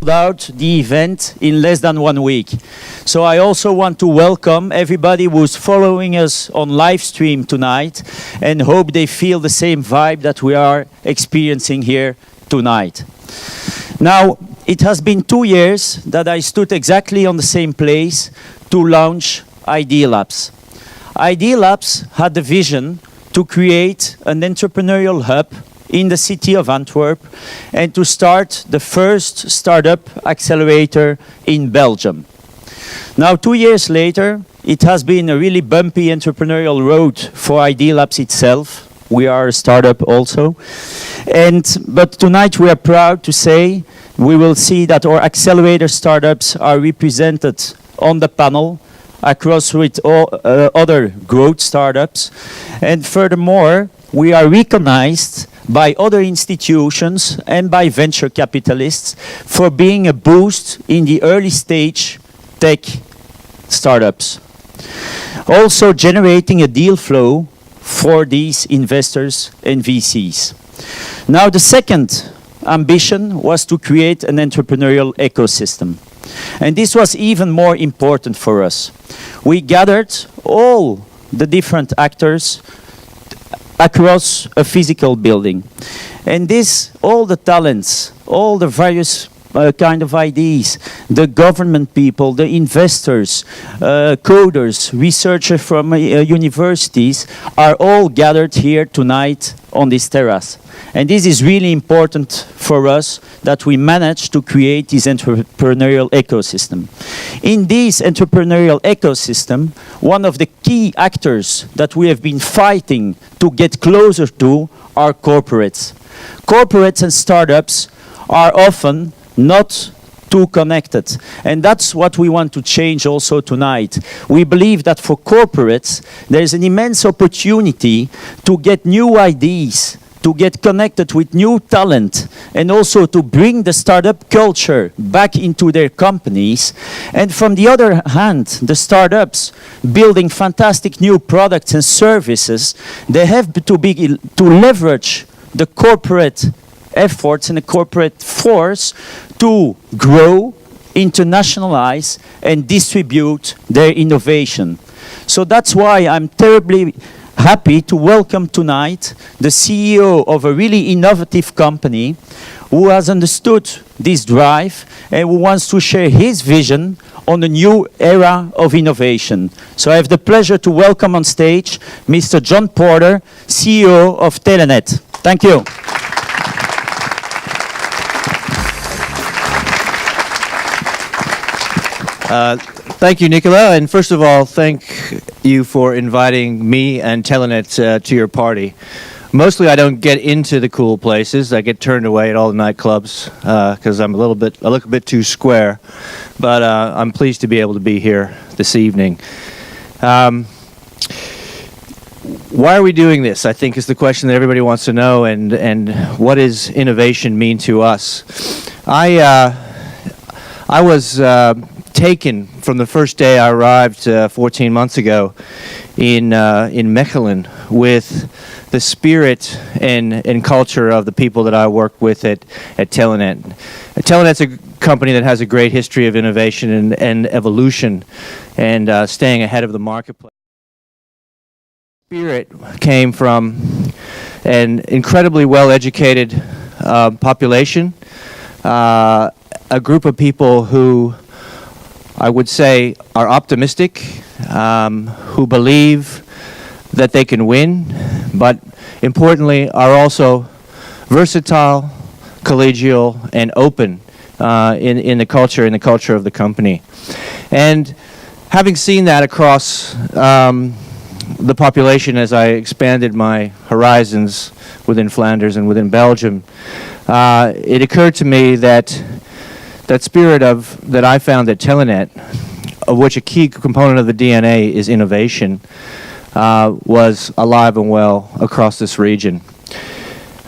out the event in less than 1 week. So I also want to welcome everybody who's following us on live stream tonight and hope they feel the same vibe that we are experiencing here tonight. Now, it has been 2 years that I stood exactly on the same place to launch Idea Labs. Idea Labs had the vision to create an entrepreneurial hub in the city of Antwerp and to start the first startup accelerator in Belgium. Now, 2 years later, it has been a really bumpy entrepreneurial road for Idea Labs itself. We are a startup also. But tonight we are proud to say we will see that our accelerator startups are represented on the panel across with all other growth startups. And furthermore, we are recognized by other institutions and by venture capitalists for being a boost in the early stage tech startups. Also generating a deal flow for these investors and VCs. Now, the second ambition was to create an entrepreneurial ecosystem. And this was even more important for us. We gathered all the different actors across a physical building. And this, all the talents, all the various kind of ideas, the government people, the investors, coders, researchers from universities are all gathered here tonight on this terrace. And this is really important for us that we manage to create this entrepreneurial ecosystem. In this entrepreneurial ecosystem, one of the key actors that we have been fighting to get closer to are corporates. Corporates and startups are often not too connected. And that's what we want to change also tonight. We believe that for corporates, there is an immense opportunity to get new ideas, to get connected with new talent, and also to bring the startup culture back into their companies. And from the other hand, the startups building fantastic new products and services, they have to leverage the corporate efforts and the corporate force to grow, internationalize, and distribute their innovation. So that's why I'm terribly happy to welcome tonight the CEO of a really innovative company who has understood this drive and who wants to share his vision on a new era of innovation. So I have the pleasure to welcome on stage Mr. John Porter, CEO of Telenet. Thank you. Thank you, Nicola. And first of all, thank you for inviting me and Telenet to your party. Mostly I don't get into the cool places. I get turned away at all the nightclubs because I look a bit too square. But I'm pleased to be able to be here this evening. Why are we doing this, I think, is the question that everybody wants to know. And what does innovation mean to us? I was taken from the first day I arrived 14 months ago in Mechelen with the spirit and culture of the people that I work with at Telenet. Telenet's a company that has a great history of innovation and evolution and staying ahead of the marketplace. Spirit came from an incredibly well-educated population, a group of people who I would say are optimistic, who believe that they can win, but importantly are also versatile, collegial, and open in the culture of the company. And having seen that across the population as I expanded my horizons within Flanders and within Belgium, it occurred to me that spirit that I found at Telenet, of which a key component of the DNA is innovation, was alive and well across this region.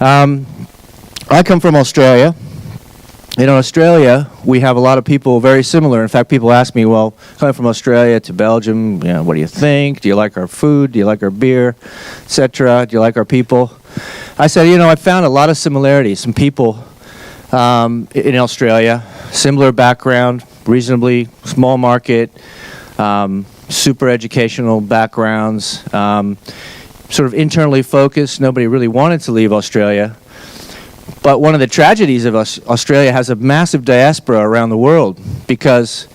I come from Australia. In Australia, we have a lot of people very similar. In fact, people ask me, well, coming from Australia to Belgium, what do you think? Do you like our food? Do you like our beer, etc.? Do you like our people? I said, I found a lot of similarities. Some people in Australia similar background, reasonably small market, super educational backgrounds, sort of internally focused. Nobody really wanted to leave Australia. But one of the tragedies of Australia has a massive diaspora around the world because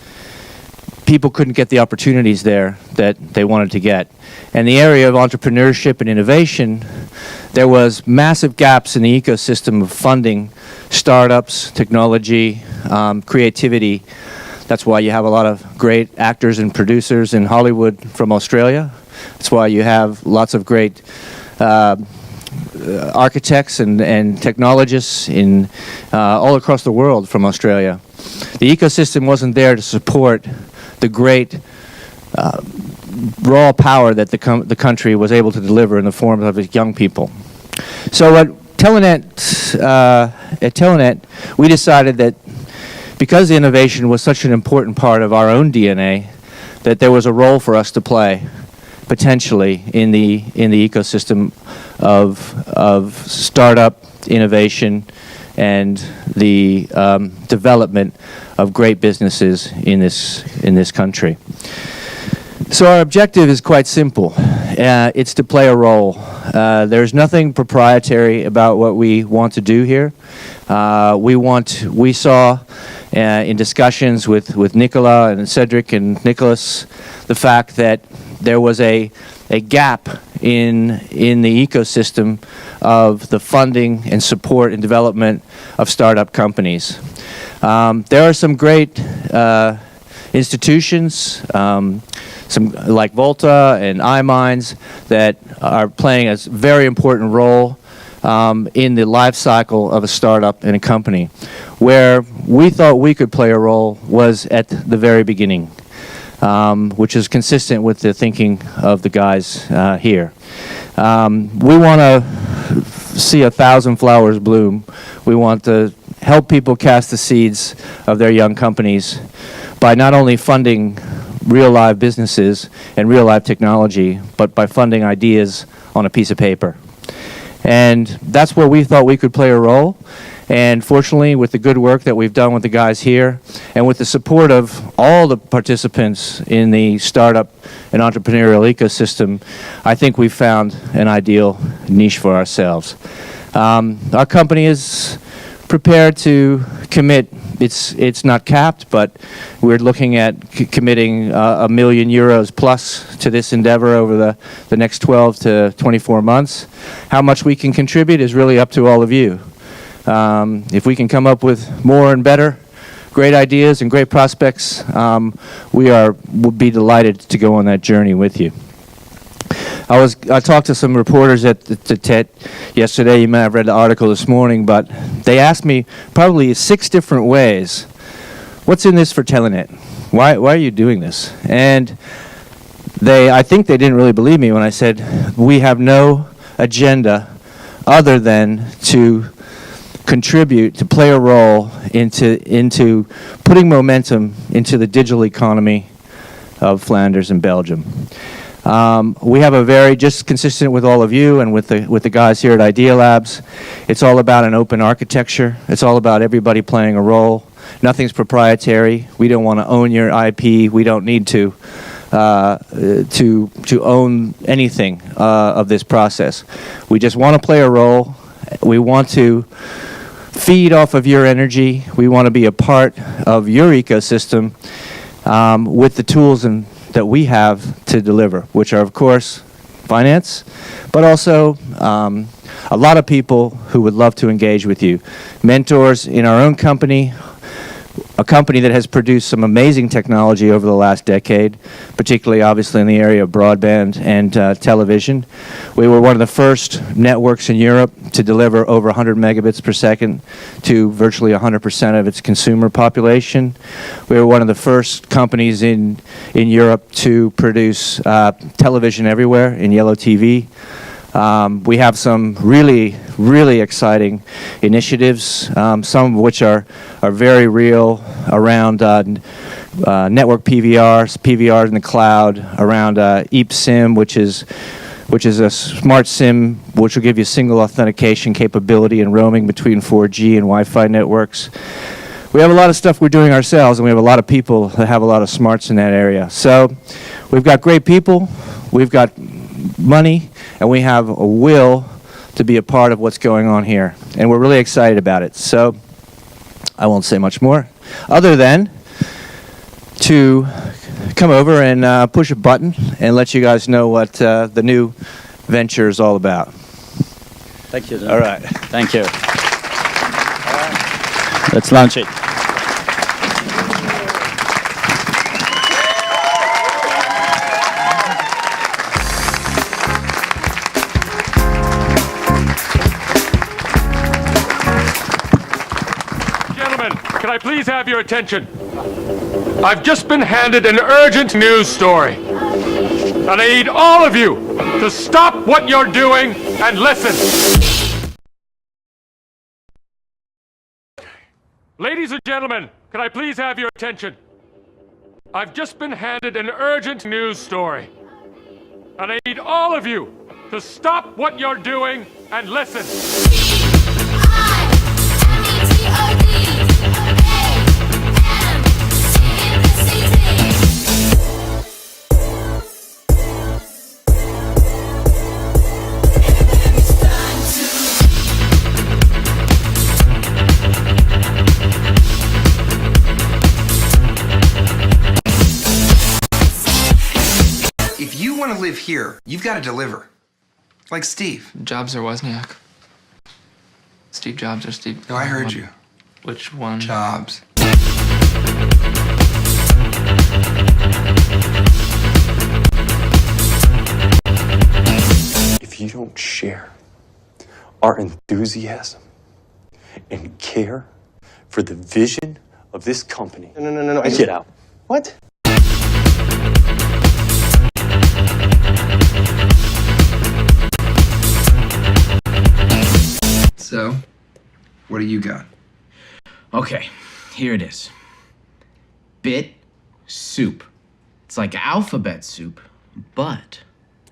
people couldn't get the opportunities there that they wanted to get. And the area of entrepreneurship and innovation, there was massive gaps in the ecosystem of funding startups, technology, creativity. That's why you have a lot of great actors and producers in Hollywood from Australia. That's why you have lots of great architects and technologists in all across the world from Australia. The ecosystem wasn't there to support the great raw power that the country was able to deliver in the form of its young people. So at Telenet, we decided that because innovation was such an important part of our own DNA, that there was a role for us to play potentially in the ecosystem of startup innovation and the development of great businesses in this country. So our objective is quite simple. It's to play a role. There's nothing proprietary about what we want to do here. We saw in discussions with Nicola and Cedric and Nicholas the fact that there was a gap in the ecosystem of the funding and support and development of startup companies. There are some great institutions, some like Volta and iMinds, that are playing a very important role in the life cycle of a startup and a company. Where we thought we could play a role was at the very beginning, which is consistent with the thinking of the guys here. We want to see 1,000 flowers bloom. We want to help people cast the seeds of their young companies by not only funding real live businesses and real live technology, but by funding ideas on a piece of paper. And that's where we thought we could play a role. And fortunately, with the good work that we've done with the guys here, and with the support of all the participants in the startup and entrepreneurial ecosystem, I think we've found an ideal niche for ourselves. Our company is prepared to commit. It's not capped, but we're looking at committing €1 million plus to this endeavor over the next 12 to 24 months. Will much we can contribute is really up to all of you. If we can come up with more and better, great ideas and great prospects, would be delighted to go on that journey with you. I talked to some reporters at the TED yesterday. You may have read the article this morning, but they asked me probably 6 different ways, what's in this for Telenet? Why are you doing this? And I think they didn't really believe me when I said we have no agenda other than to contribute, to play a role into putting momentum into the digital economy of Flanders and Belgium. We have a very, just consistent with all of you and with the guys here at Idea Labs, it's all about an open architecture. It's all about everybody playing a role. Nothing's proprietary. We don't want to own your IP. We don't need to own anything of this process. We just want to play a role. We want to feed off of your energy. We want to be a part of your ecosystem with the tools that we have to deliver, which are, of course, finance, but also a lot of people who would love to engage with you. Mentors in our own company, a company that has produced some amazing technology over the last decade, particularly obviously in the area of broadband and television. We were one of the first networks in Europe to deliver over 100 megabits per second to virtually 100% of its consumer population. We were one of the first companies in Europe to produce television everywhere in yellow TV. We have some really exciting initiatives, some of which are very real around network PVRs in the cloud, around eSIM, which is a smart SIM which will give you single authentication capability and roaming between 4G and Wi-Fi networks. we have a lot of stuff we're doing ourselves, and we have a lot of people that have a lot of smarts in that area. So we've got great people, we've got money, and we have a will to be a part of what's going on here. And we're really excited about it. So I won't say much more, other than to come over and push a button and let you guys know what the new venture is all about. Thank you. All right. Thank you. Let's launch it. Gentlemen, can I please have your attention? I've just been handed an urgent news story. And I need all of you to stop what you're doing and listen. Ladies and gentlemen, can I please have your attention? I've just been handed an urgent news story. And I need all of you to stop what you're doing and listen. If you want to live here, you've got to deliver. Like Steve. Jobs or Wozniak? Steve Jobs or Steve... No, I heard you. Which one? Jobs. If you don't share our enthusiasm and care for the vision of this company, no, get out. What? So, what do you got? Okay, here it is. Bit soup. It's like alphabet soup, but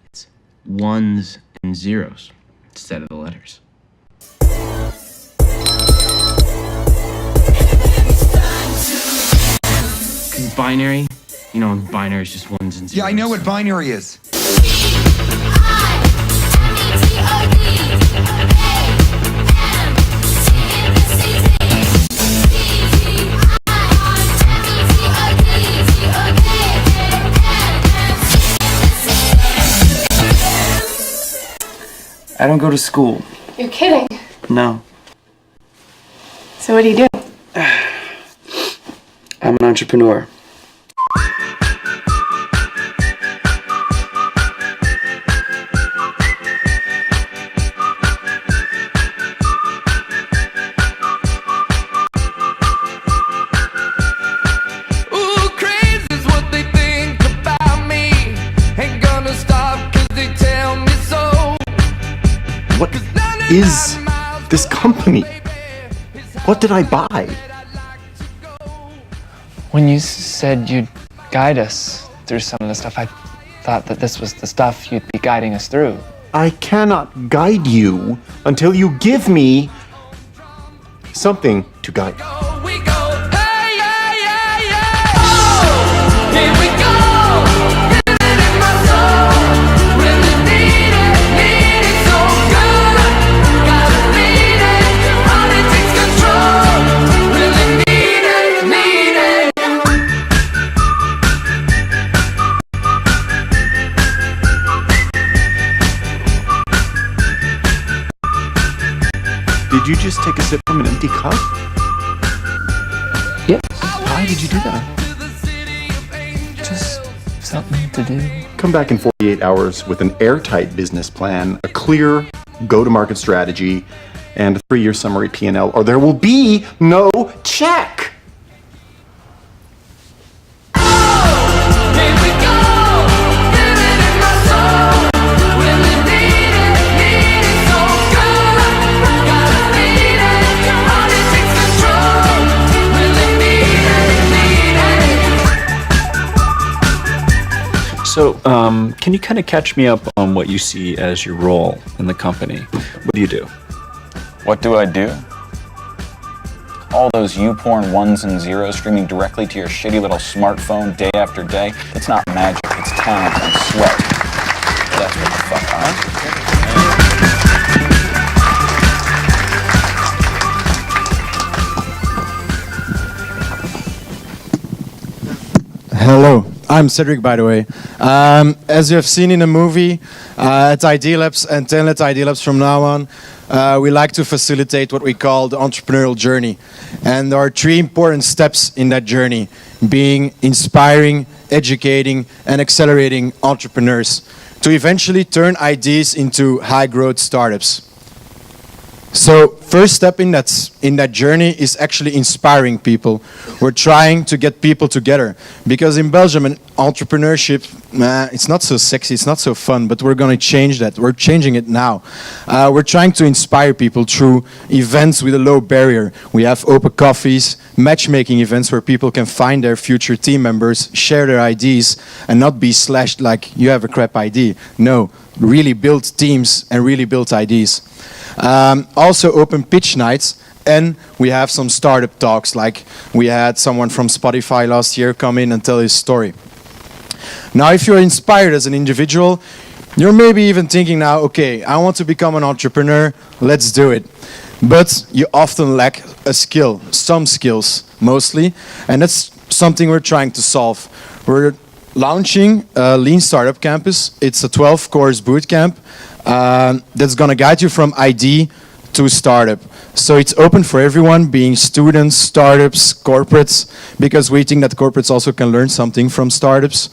it's ones and zeros instead of the letters. Cause binary, you know, binary is just ones and zeros. Yeah, I know what binary is. I don't go to school. You're kidding. No. So what do you do? I'm an entrepreneur. What is this company? What did I buy? When you said you'd guide us through some of the stuff, I thought that this was the stuff you'd be guiding us through. I cannot guide you until you give me something to guide. Did you just take a sip from an empty cup? Yes. Why did you do that? Just something to do. Come back in 48 hours with an airtight business plan, a clear go-to-market strategy, and a 3-year summary P&L, or there will be no check! So, can you kind of catch me up on what you see as your role in the company? What do you do? What do I do? all those YouPorn ones and zeros streaming directly to your shitty little smartphone day after day. It's not magic, it's talent and sweat. That's what the fuck I am. Hello, I'm Cedric, by the way. As you have seen in the movie, at ID Labs and Telnet ID Labs from now on, we like to facilitate what we call the entrepreneurial journey. And there are 3 important steps in that journey, being inspiring, educating, and accelerating entrepreneurs to eventually turn ideas into high-growth startups. So first step in that journey is actually inspiring people. We're trying to get people together because in Belgium entrepreneurship, it's not so sexy, it's not so fun, but we're going to change that. We're changing it now. We're trying to inspire people through events with a low barrier. We have open coffees, matchmaking events where people can find their future team members, share their ideas, and not be slashed like you have a crap idea. No, really build teams and really build ideas. Also open pitch nights, and we have some startup talks, like we had someone from Spotify last year come in and tell his story. Now if you're inspired as an individual, you're maybe even thinking now, okay, I want to become an entrepreneur, let's do it. But you often lack a skill, some skills mostly, and that's something we're trying to solve. We're launching a Lean Startup Campus. It's a 12-course bootcamp that's going to guide you from ID to startup. So it's open for everyone, being students, startups, corporates, because we think that corporates also can learn something from startups.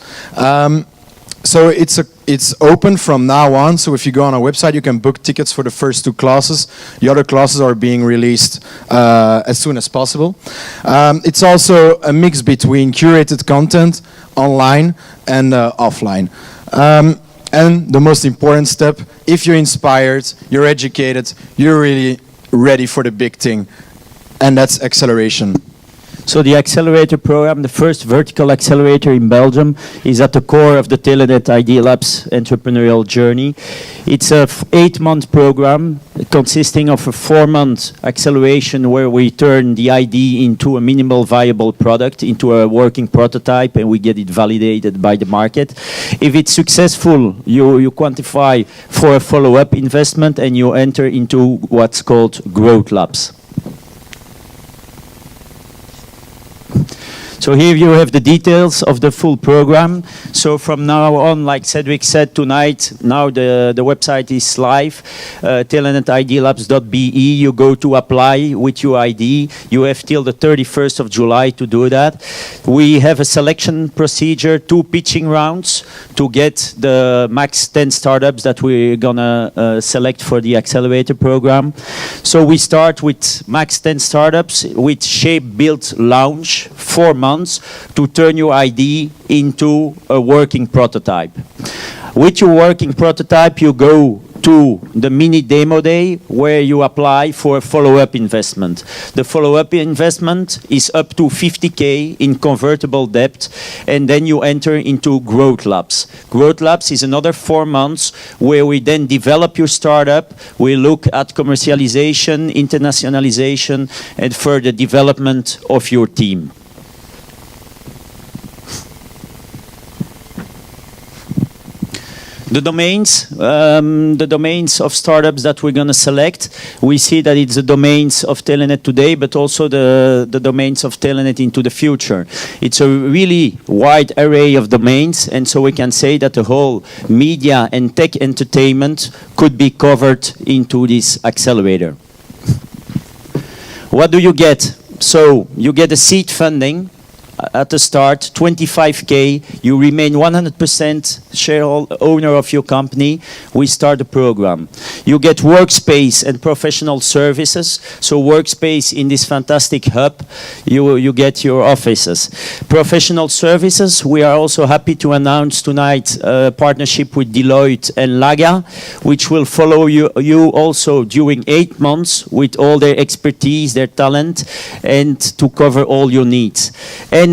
So it's open from now on. So if you go on our website, you can book tickets for the first 2 classes. The other classes are being released as soon as possible. It's also a mix between curated content, online and offline. And the most important step, if you're inspired, you're educated, you're really ready for the big thing. And that's acceleration. So the Accelerator program, the first vertical accelerator in Belgium, is at the core of the Telenet ID Labs entrepreneurial journey. It's a 8-month program consisting of a 4-month acceleration where we turn the ID into a minimal viable product, into a working prototype, and we get it validated by the market. If it's successful, you quantify for a follow-up investment and you enter into what's called growth labs. So here you have the details of the full program. So from now on, like Cedric said tonight, now the website is live, telenetidlabs.be. You go to apply with your ID. You have till the 31st of July to do that. We have a selection procedure, 2 pitching rounds to get the max 10 startups that we're gonna select for the Accelerator program. So we start with max 10 startups with shape, build, launch, 4 months to turn your ID into a working prototype. With your working prototype, you go to the mini demo day where you apply for a follow-up investment. The follow-up investment is up to 50K in convertible debt, and then you enter into Growth Labs. Growth Labs is another 4 months where we then develop your startup. We look at commercialization, internationalization, and further development of your team. The domains of startups that we're going to select, we see that it's the domains of Telenet today, but also the domains of Telenet into the future. It's a really wide array of domains, and so we can say that the whole media and tech entertainment could be covered into this accelerator. What do you get? So you get a seed funding at the start, 25K, you remain 100% shareholder owner of your company, we start the program. You get workspace and professional services, so workspace in this fantastic hub, you get your offices. Professional services, we are also happy to announce tonight a partnership with Deloitte and Laga, which will follow you also during 8 months with all their expertise, their talent, and to cover all your needs. And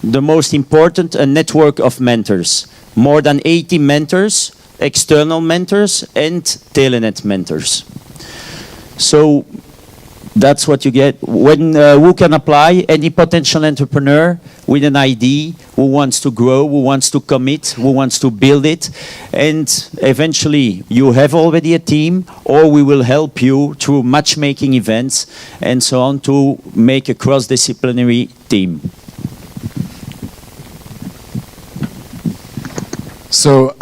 the most important, a network of mentors. More than 80 mentors, external mentors, and Telenet mentors. So that's what you get. When who can apply? Any potential entrepreneur with an idea who wants to grow, who wants to commit, who wants to build it, and eventually you have already a team, or we will help you through matchmaking events and so on to make a cross-disciplinary team. So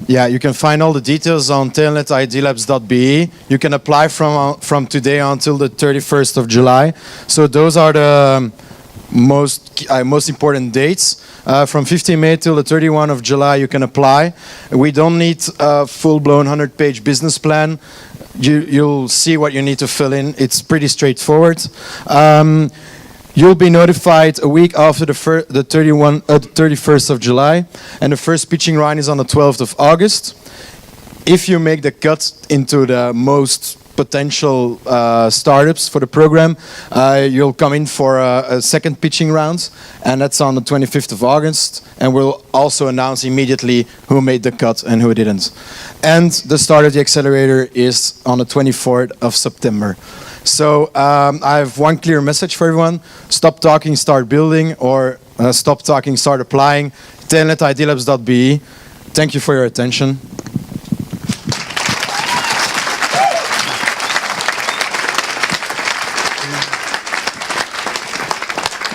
yeah, you can find all the details on telnetidlabs.be. You can apply from today until the 31st of July. So those are the most important dates. From 15 May till the 31 of July, you can apply. We don't need a full-blown 100-page business plan. You'll see what you need to fill in. It's pretty straightforward. You'll be notified a week after the 31st of July, and the first pitching round is on the 12th of August. If you make the cut into the most potential startups for the program, you'll come in for a second pitching round, and that's on the 25th of August, and we'll also announce immediately who made the cut and who didn't. And the start of the Accelerator is on the 24th of September. So I have one clear message for everyone. Stop talking, start building, or stop talking, start applying. telnetidlabs.be. Thank you for your attention.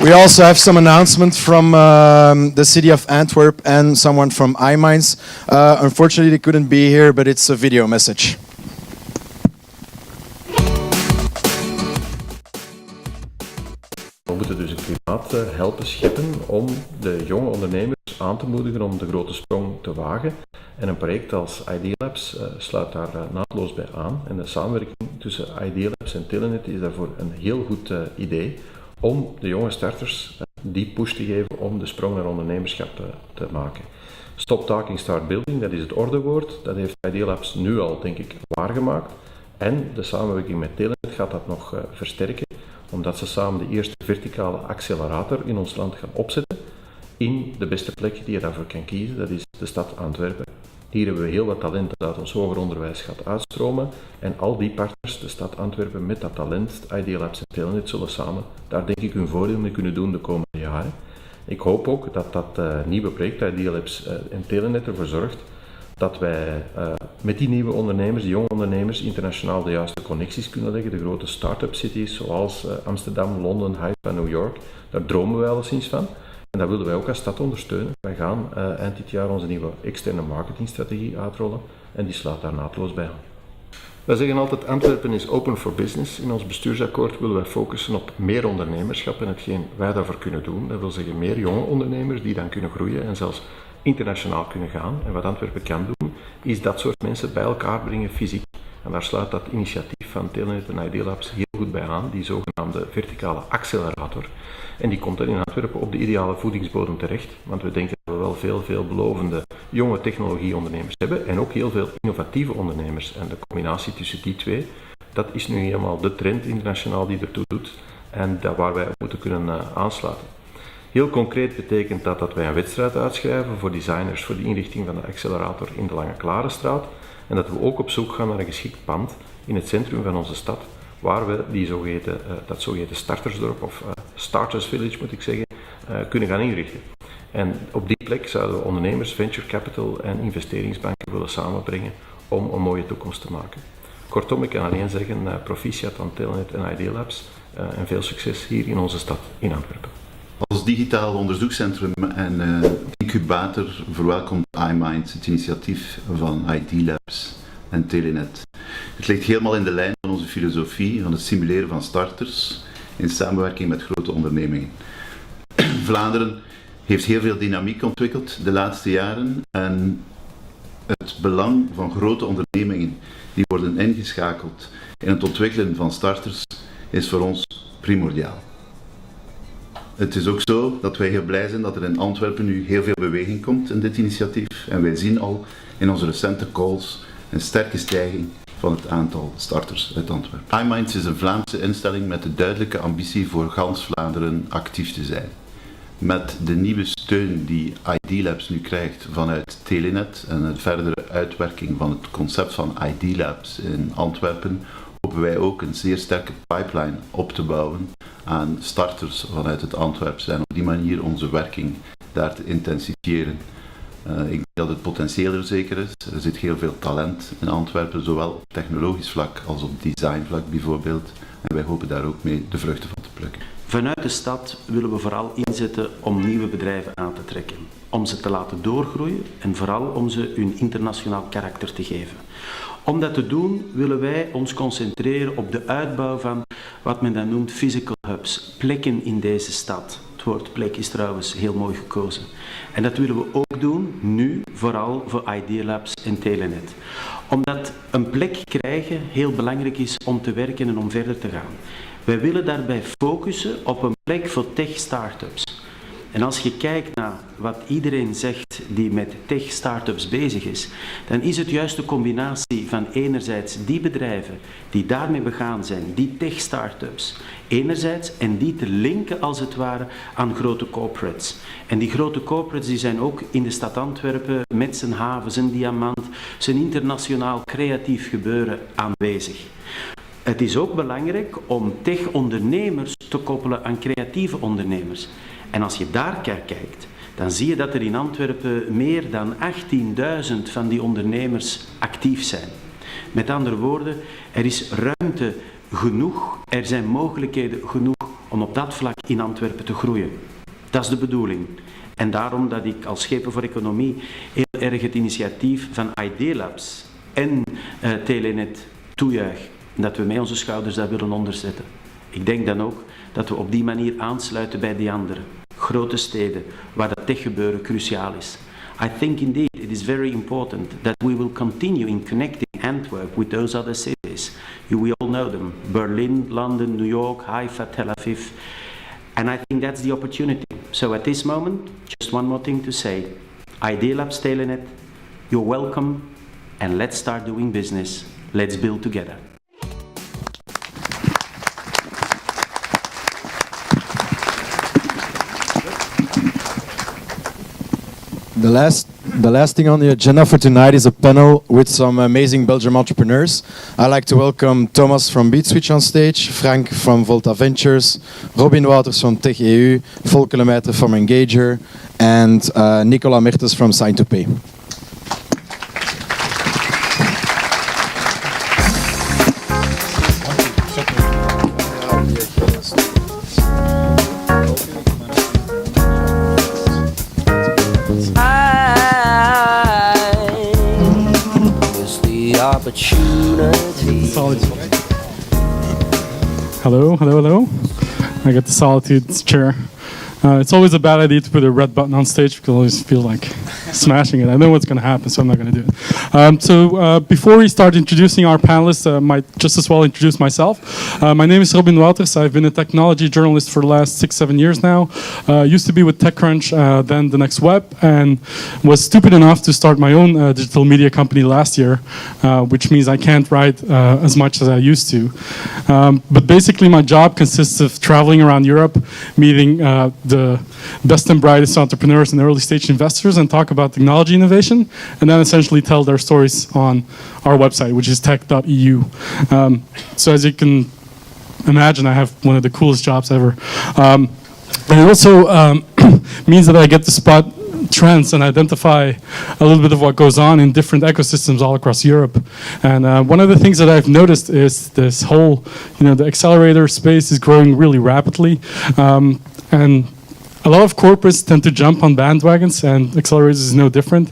We also have some announcements from the city of Antwerp and someone from iMinds. Unfortunately, they couldn't be here, but it's a video message. We moeten dus een klimaat helpen scheppen om de jonge ondernemers aan te moedigen om de grote sprong te wagen. En een project als ID Labs sluit daar naadloos bij aan. En de samenwerking tussen ID Labs en Telenet is daarvoor een heel goed idee om de jonge starters die push te geven om de sprong naar ondernemerschap te maken. Stop talking, start building, dat is het ordewoord. Dat heeft ID Labs nu al, denk ik, waargemaakt. En de samenwerking met Telenet gaat dat nog versterken, omdat ze samen de eerste verticale accelerator in ons land gaan opzetten in de beste plek die je daarvoor kan kiezen, dat is de stad Antwerpen. Hier hebben we heel wat talent dat uit ons hoger onderwijs gaat uitstromen en al die partners, de stad Antwerpen met dat talent, ID Labs en Telenet, zullen samen daar denk ik hun voordeel mee kunnen doen de komende jaren. Ik hoop ook dat dat nieuwe project ID Labs en Telenet ervoor zorgt dat wij met die nieuwe ondernemers, die jonge ondernemers, internationaal de juiste connecties kunnen leggen. De grote start-up cities zoals Amsterdam, Londen, Haifa, New York, daar dromen wij alleszins van. En dat willen wij ook als stad ondersteunen. Wij gaan eind dit jaar onze nieuwe externe marketingstrategie uitrollen en die sluit daar naadloos bij aan. Wij zeggen altijd Antwerpen is open for business. In ons bestuursakkoord willen wij focussen op meer ondernemerschap en hetgeen wij daarvoor kunnen doen. Dat wil zeggen meer jonge ondernemers die dan kunnen groeien en zelfs internationaal kunnen gaan. En wat Antwerpen kan doen, is dat soort mensen bij elkaar brengen fysiek. En daar sluit dat initiatief van Telenet en ID Labs heel goed bij aan, die zogenaamde verticale accelerator. En die komt dan in Antwerpen op de ideale voedingsbodem terecht, want we denken dat we wel veel belovende jonge technologieondernemers hebben en ook heel veel innovatieve ondernemers. En de combinatie tussen die twee, dat is nu helemaal de trend internationaal die ertoe doet en daar waar wij op moeten kunnen aansluiten. Heel concreet betekent dat wij een wedstrijd uitschrijven voor designers voor de inrichting van de accelerator in de Lange Klarenstraat en dat we ook op zoek gaan naar een geschikt pand in het centrum van onze stad waar we dat zogeheten startersdorp of starters village moet ik zeggen, kunnen gaan inrichten. En op die plek zouden we ondernemers, venture capital en investeringsbanken willen samenbrengen om een mooie toekomst te maken. Kortom, ik kan alleen zeggen proficiat aan Telenet en ID Labs en veel succes hier in onze stad in Antwerpen. Als digitaal onderzoekscentrum en incubator verwelkomt iMinds het initiatief van ID Labs en Telenet. Het ligt helemaal in de lijn van onze filosofie van het stimuleren van starters in samenwerking met grote ondernemingen. Vlaanderen heeft heel veel dynamiek ontwikkeld de laatste jaren en het belang van grote ondernemingen die worden ingeschakeld in het ontwikkelen van starters is voor ons primordiaal. Het is ook zo dat wij heel blij zijn dat er in Antwerpen nu heel veel beweging komt in dit initiatief en wij zien al in onze recente calls een sterke stijging van het aantal starters uit Antwerpen. iMinds is een Vlaamse instelling met de duidelijke ambitie voor gans Vlaanderen actief te zijn. Met de nieuwe steun die ID Labs nu krijgt vanuit Telenet en de verdere uitwerking van het concept van ID Labs in Antwerpen, hopen wij ook een zeer sterke pipeline op te bouwen aan starters vanuit het Antwerpse en op die manier onze werking daar te intensifiëren. Ik denk dat het potentieel er zeker is. Er zit heel veel talent in Antwerpen, zowel op technologisch vlak als op designvlak bijvoorbeeld. En wij hopen daar ook mee de vruchten van te plukken. Vanuit de stad willen we vooral inzetten om nieuwe bedrijven aan te trekken. Om ze te laten doorgroeien en vooral om ze hun internationaal karakter te geven. Om dat te doen willen wij ons concentreren op de uitbouw van wat men dan noemt physical hubs, plekken in deze stad. Het woord plek is trouwens heel mooi gekozen. En dat willen we ook doen, nu, vooral voor Idea Labs en Telenet. Omdat een plek krijgen heel belangrijk is om te werken en om verder te gaan. Wij willen daarbij focussen op een plek voor tech-startups. En als je kijkt naar wat iedereen zegt die met tech-startups bezig is, dan is het juist de combinatie van enerzijds die bedrijven die daarmee begaan zijn, die tech-startups, enerzijds, en die te linken als het ware aan grote corporates. En die grote corporates die zijn ook in de stad Antwerpen met zijn haven, zijn diamant, zijn internationaal creatief gebeuren aanwezig. Het is ook belangrijk om tech-ondernemers te koppelen aan creatieve ondernemers. En als je daar kijkt, dan zie je dat er in Antwerpen meer dan 18.000 van die ondernemers actief zijn. Met andere woorden, er is ruimte genoeg, er zijn mogelijkheden genoeg om op dat vlak in Antwerpen te groeien. Dat is de bedoeling. En daarom dat ik als Schepen voor Economie heel erg het initiatief van Idea Labs en Telenet toejuich. En dat we met onze schouders daar willen onderzetten. Ik denk dan ook dat we op die manier aansluiten bij die andere grote steden waar dat techgebeuren cruciaal is. I think indeed it is very important that we will continue in connecting Antwerp with those other cities. We all know them: Berlin, London, New York, Haifa, Tel Aviv. And I think that's the opportunity. So at this moment, just one more thing to say. Idea Labs, Telenet, you're welcome, and let's start doing business. Let's build together. The last thing on the agenda for tonight is a panel with some amazing Belgian entrepreneurs. I'd like to welcome Thomas from BeatSwitch on stage, Frank from Volta Ventures, Robin Wouters from Tech EU, Volker Lemaitre from Engager, and Nicolas Mertens from Sign2Pay. Hello, hello, hello. I got the Solitude chair. It's always a bad idea to put a red button on stage because I always feel like smashing it. I know what's going to happen, so I'm not going to do it. Before we start introducing our panelists, I might just as well introduce myself. My name is Robin Wouters. I've been a technology journalist for the last 6-7 years now. Used to be with TechCrunch, then The Next Web, and was stupid enough to start my own digital media company last year, which means I can't write as much as I used to. But basically my job consists of traveling around Europe, meeting the best and brightest entrepreneurs and early stage investors and talk about technology innovation, and then essentially tell their stories on our website, which is tech.eu. So as you can imagine, I have one of the coolest jobs ever. And it also means that I get to spot trends and identify a little bit of what goes on in different ecosystems all across Europe. And one of the things that I've noticed is this whole, the accelerator space is growing really rapidly. And a lot of corporates tend to jump on bandwagons, and accelerators is no different.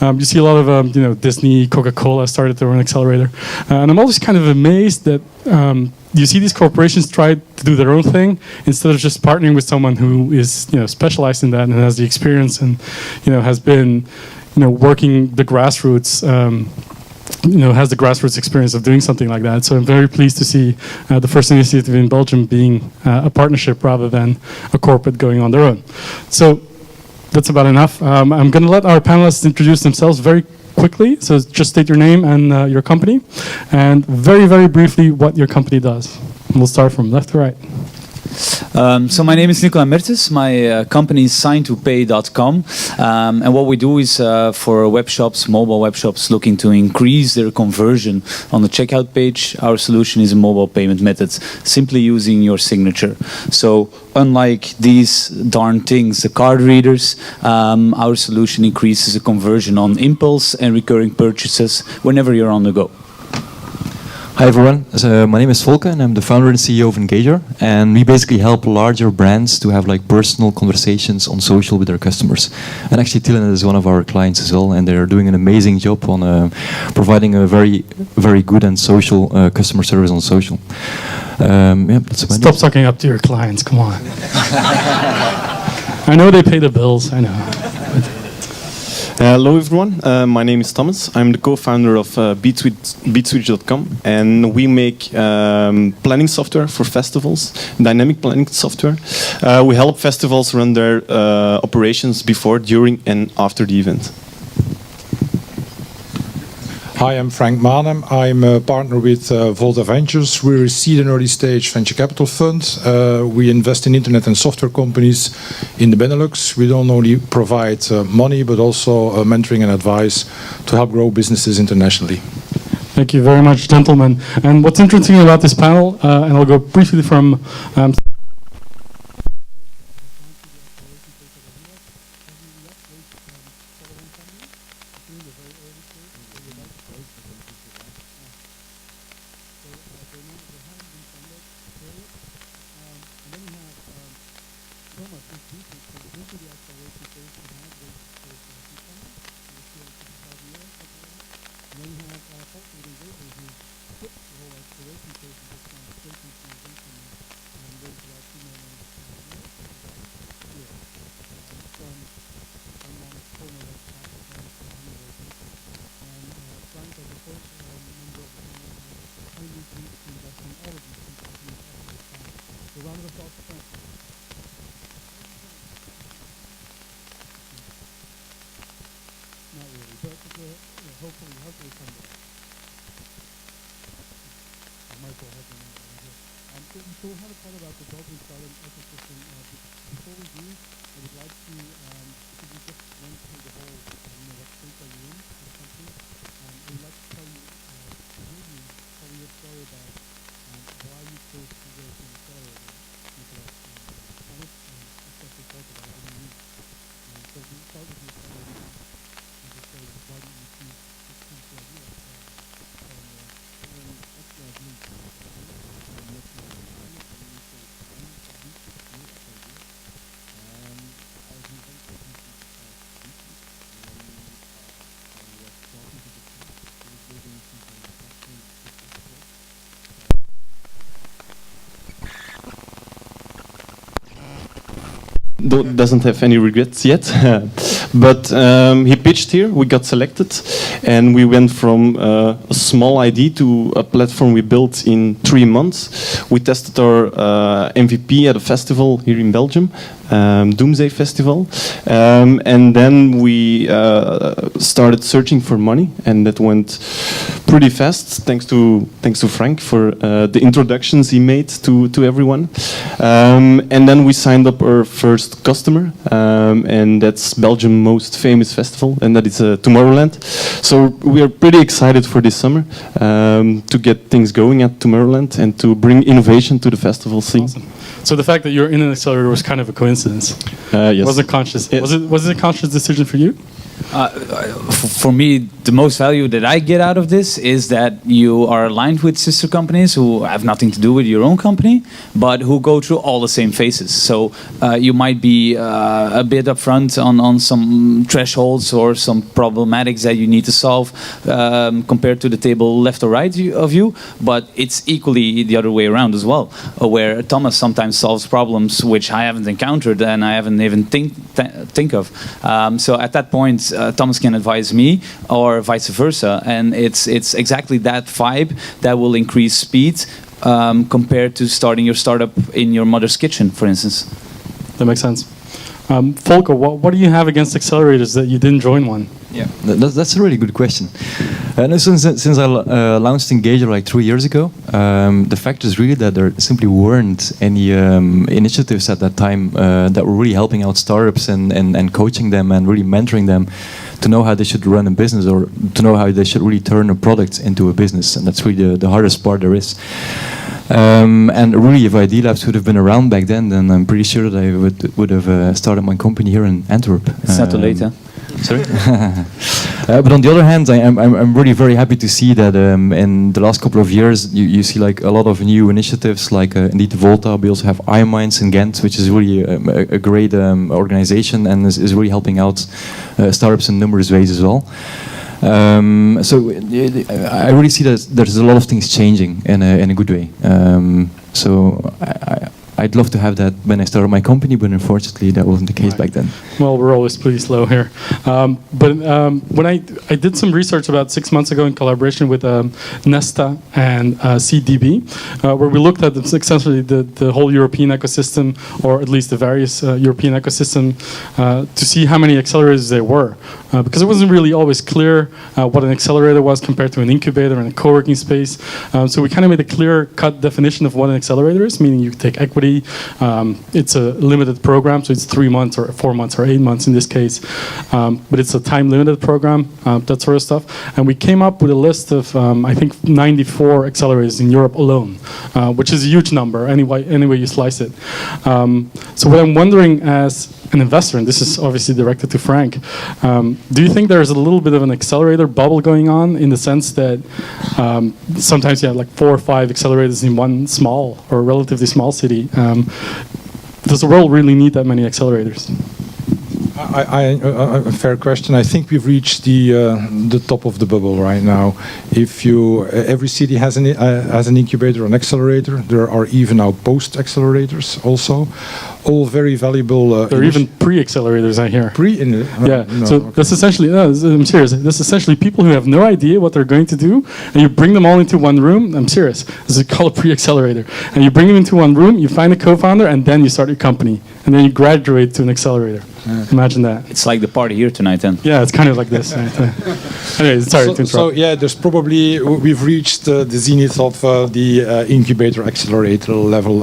You see a lot of, Disney, Coca-Cola started their own accelerator. And I'm always kind of amazed that you see these corporations try to do their own thing instead of just partnering with someone who is, specialized in that and has the experience and, has been, working the grassroots, has the grassroots experience of doing something like that. So I'm very pleased to see the first initiative in Belgium being a partnership rather than a corporate going on their own. So that's about enough. I'm going to let our panelists introduce themselves very quickly. So just state your name and your company, and very, very briefly what your company does. And we'll start from left to right. So my name is Nicola Mertes. My company is sign2pay.com. And what we do is for web shops, mobile web shops looking to increase their conversion on the checkout page, our solution is a mobile payment method, simply using your signature. So unlike these darn things, the card readers, our solution increases the conversion on impulse and recurring purchases whenever you're on the go. Hi everyone, my name is Volke and I'm the founder and CEO of Engager, and we basically help larger brands to have like personal conversations on social with their customers. And actually Telenet is one of our clients as well, and they're doing an amazing job on providing a very good and social customer service on social. Yeah, that's about Stop sucking up to your clients, come on. I know they pay the bills, I know. Hello everyone, my name is Thomas. I'm the co-founder of beatswitch.com, and we make planning software for festivals, dynamic planning software. We help festivals run their operations before, during and after the event. Hi, I'm Frank Marnhem. I'm a partner with Volta Ventures. We're a seed and early stage venture capital fund. We invest in internet and software companies in the Benelux. We don't only provide money, but also mentoring and advice to help grow businesses internationally. Thank you very much, gentlemen. And what's interesting about this panel, and I'll go briefly from Doesn't have any regrets yet, but he pitched here, we got selected, and we went from a small idea to a platform we built in 3 months. We tested our MVP at a festival here in Belgium, Doomsday Festival, and then we started searching for money, and that went pretty fast, thanks to Frank for the introductions he made to everyone. And then we signed up our first customer, and that's Belgium's most famous festival, and that is Tomorrowland. So we are pretty excited for this summer to get things going at Tomorrowland and to bring innovation to the festival scene. Awesome. So the fact that you're in an accelerator was kind of a coincidence. Yes. Was it conscious? Yes. Was it a conscious decision for you? For me, the most value that I get out of this is that you are aligned with sister companies who have nothing to do with your own company, but who go through all the same phases. So you might be a bit upfront on some thresholds or some problematics that you need to solve compared to the table left or right of you, but it's equally the other way around as well, where Thomas sometimes solves problems which I haven't encountered and I haven't even think of. So at that point, Thomas can advise me, or vice versa, and it's exactly that vibe that will increase speed compared to starting your startup in your mother's kitchen, for instance. That makes sense. Volker, what do you have against accelerators that you didn't join one? Yeah, that's a really good question. And since I launched Engager like 3 years ago, the fact is really that there simply weren't any initiatives at that time that were really helping out startups and coaching them and really mentoring them to know how they should run a business or to know how they should really turn a product into a business. And that's really the hardest part there is. And really, if ID Labs would have been around back then I'm pretty sure that I would have started my company here in Antwerp. It's not too late, huh? Sorry. But on the other hand, I'm really very happy to see that in the last couple of years you see like a lot of new initiatives, like indeed Volta. We also have iMinds in Ghent, which is really a great organization and is really helping out startups in numerous ways as well. So I really see that there's a lot of things changing in a good way. So I'd love to have that when I started my company, but unfortunately that wasn't the case back then. Well, we're always pretty slow here. When I did some research about 6 months ago in collaboration with Nesta and CDB, where we looked at essentially the whole European ecosystem, or at least the various European ecosystem, to see how many accelerators there were. Because it wasn't really always clear what an accelerator was compared to an incubator and a co-working space. So we kind of made a clear-cut definition of what an accelerator is, meaning you take equity. It's a limited program, so it's 3 months or 4 months or 8 months in this case. But it's a time-limited program, that sort of stuff. And we came up with a list of, I think, 94 accelerators in Europe alone, which is a huge number, any way you slice it. So what I'm wondering as an investor, and this is obviously directed to Frank, do you think there's a little bit of an accelerator bubble going on in the sense that sometimes you have like 4 or 5 accelerators in one small or relatively small city? Does the world really need that many accelerators? A fair question. I think we've reached the top of the bubble right now. If every city has an incubator, an accelerator. There are even now post accelerators also, all very valuable. There are even pre-accelerators, I hear. Yeah. No, so okay. That's essentially. No, I'm serious. That's essentially people who have no idea what they're going to do, and you bring them all into one room. I'm serious. This is called a pre-accelerator, and you bring them into one room. You find a co-founder, and then you start your company, and then you graduate to an accelerator. Yeah. Imagine that. It's like the party here tonight, then. Yeah, it's kind of like this. Anyway, sorry to interrupt. So yeah, we've reached the zenith of the incubator accelerator level.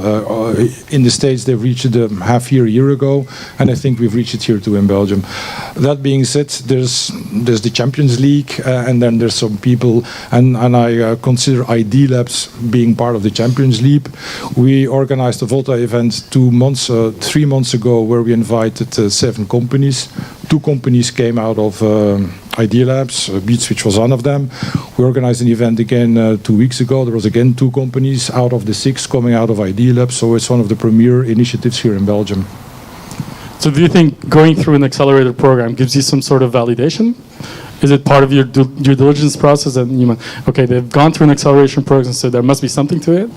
In the States, they've reached it a year ago, and I think we've reached it here too in Belgium. That being said, there's the Champions League, and then there's some people, and I consider ID Labs being part of the Champions League. We organized a Volta event 3 months ago, where we invited 7 companies. 2 companies came out of ID Labs, Beats, which was one of them. We organized an event again 2 weeks ago. There was again 2 companies out of the 6 coming out of ID Labs. So it's one of the premier initiatives here in Belgium. So do you think going through an accelerator program gives you some sort of validation? Is it part of your due diligence process? And okay, they've gone through an acceleration program, so there must be something to it?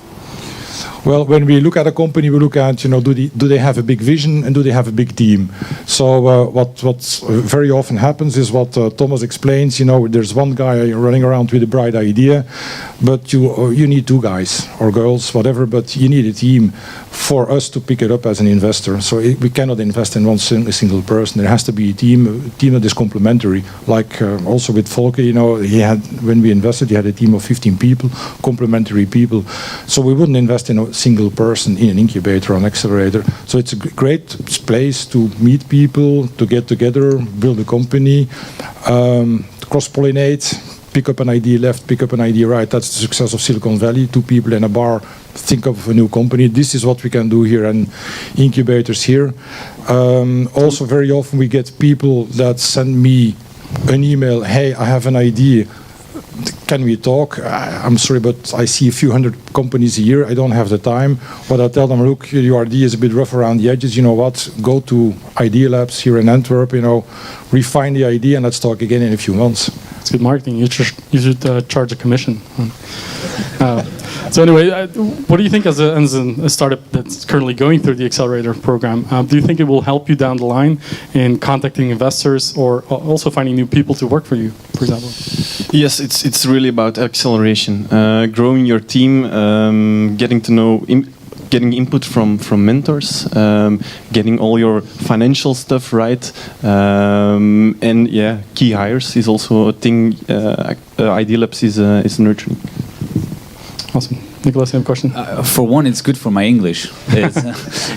Well, when we look at a company, we look at, do they have a big vision and do they have a big team? So what very often happens is what Thomas explains. There's one guy running around with a bright idea, but you need 2 guys or girls, whatever. But you need a team for us to pick it up as an investor. So we cannot invest in one single person. There has to be a team that is complementary. Like also with Volker, when we invested, he had a team of 15 people, complementary people. So we wouldn't invest in a single person in an incubator or an accelerator. So it's a great place to meet people, to get together, build a company, cross-pollinate, pick up an idea left, pick up an idea right. That's the success of Silicon Valley. 2 people in a bar think of a new company. This is what we can do here and incubators here. Also, very often we get people that send me an email, hey, I have an idea. Can we talk? I'm sorry, but I see a few hundred companies a year. I don't have the time. But I tell them, look, your idea is a bit rough around the edges. You know what? Go to ID Labs here in Antwerp, refine the idea, and let's talk again in a few months. It's good marketing. You should charge a commission. So anyway, what do you think as a startup that's currently going through the accelerator program? Do you think it will help you down the line in contacting investors or also finding new people to work for you, for example? Yes, it's really about acceleration, growing your team, getting getting input from mentors, getting all your financial stuff right, and yeah, key hires is also a thing. Idea Labs is nurturing. Awesome. Nicholas, you have a question? For one, it's good for my English.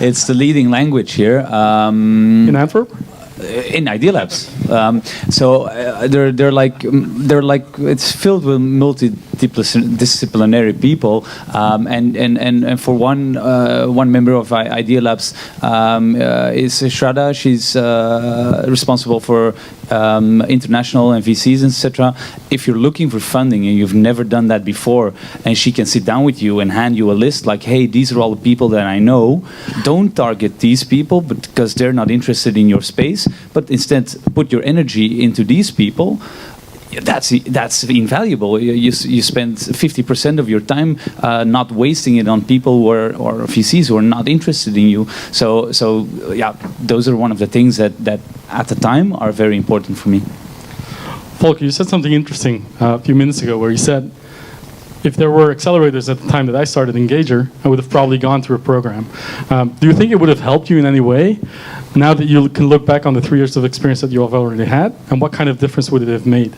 It's the leading language here. In Antwerp? In Idea Labs. They're like it's filled with multidisciplinary people, and for one member of Idea Labs is Shraddha. She's responsible for international and VCs, etc. If you're looking for funding and you've never done that before, and she can sit down with you and hand you a list like, hey, these are all the people that I know. Don't target these people because they're not interested in your space, but instead put your energy into these people. That's invaluable. You spend 50% of your time not wasting it on people who are, or VCs who are not interested in you. So yeah, those are one of the things that at the time are very important for me. Volker, you said something interesting a few minutes ago where you said, if there were accelerators at the time that I started Engager, I would have probably gone through a program. Do you think it would have helped you in any way now that you can look back on the 3 years of experience that you have already had? And what kind of difference would it have made?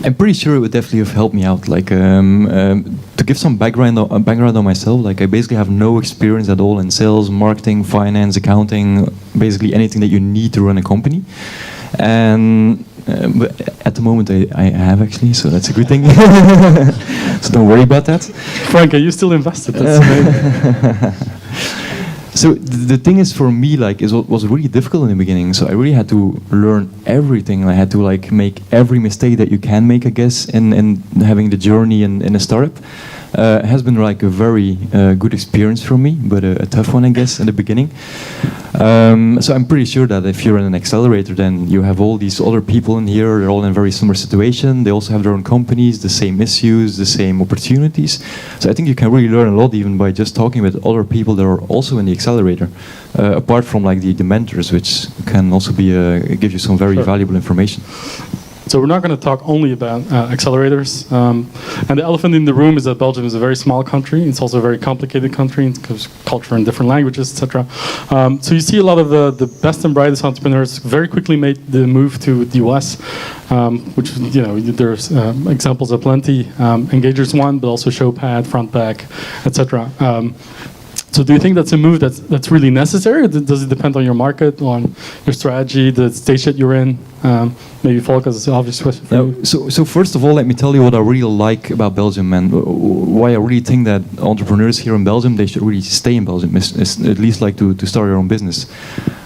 I'm pretty sure it would definitely have helped me out. Like to give some background on myself, like I basically have no experience at all in sales, marketing, finance, accounting, basically anything that you need to run a company. And but at the moment I have actually, so that's a good thing. So don't worry about that. Frank, are you still invested? That's amazing. So the thing is, for me, like, it was really difficult in the beginning. So I really had to learn everything. I had to like make every mistake that you can make, I guess, in having the journey in a startup. It has been like a very good experience for me, but a tough one, I guess, in the beginning. So I'm pretty sure that if you're in an accelerator, then you have all these other people in here. They're all in a very similar situation. They also have their own companies, the same issues, the same opportunities. So I think you can really learn a lot even by just talking with other people that are also in the accelerator. Apart from like the mentors, which can also be give you some very valuable information. So we're not going to talk only about accelerators. And the elephant in the room is that Belgium is a very small country. It's also a very complicated country because culture and different languages, etc. So you see a lot of the best and brightest entrepreneurs very quickly made the move to the US, which, you know, there's examples of plenty. Engager's one, but also Showpad, Frontback, etc. So do you think that's a move that's really necessary, or does it depend on your market, on your strategy, the stage that you're in? Maybe Volker, is an obvious question for you. So first of all, let me tell you what I really like about Belgium and why I really think that entrepreneurs here in Belgium, they should really stay in Belgium, at least like to start your own business.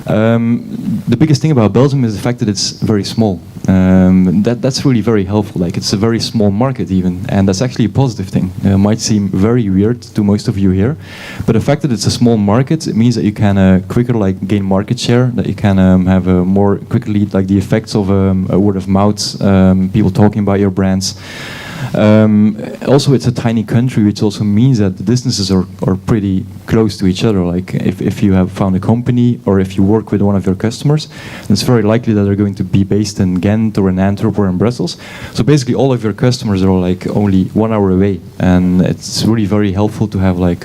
The biggest thing about Belgium is the fact that it's very small. That's really very helpful. Like, it's a very small market even, and that's actually a positive thing. It might seem very weird to most of you here, but the fact that it's a small market, it means that you can quicker like gain market share, that you can have a more quickly like the effects of a word of mouth, people talking about your brands. Also, it's a tiny country, which also means that the distances are pretty close to each other. Like, if you have found a company or if you work with one of your customers, it's very likely that they're going to be based in Ghent or in Antwerp or in Brussels. So basically all of your customers are like only 1 hour away, and it's really very helpful to have like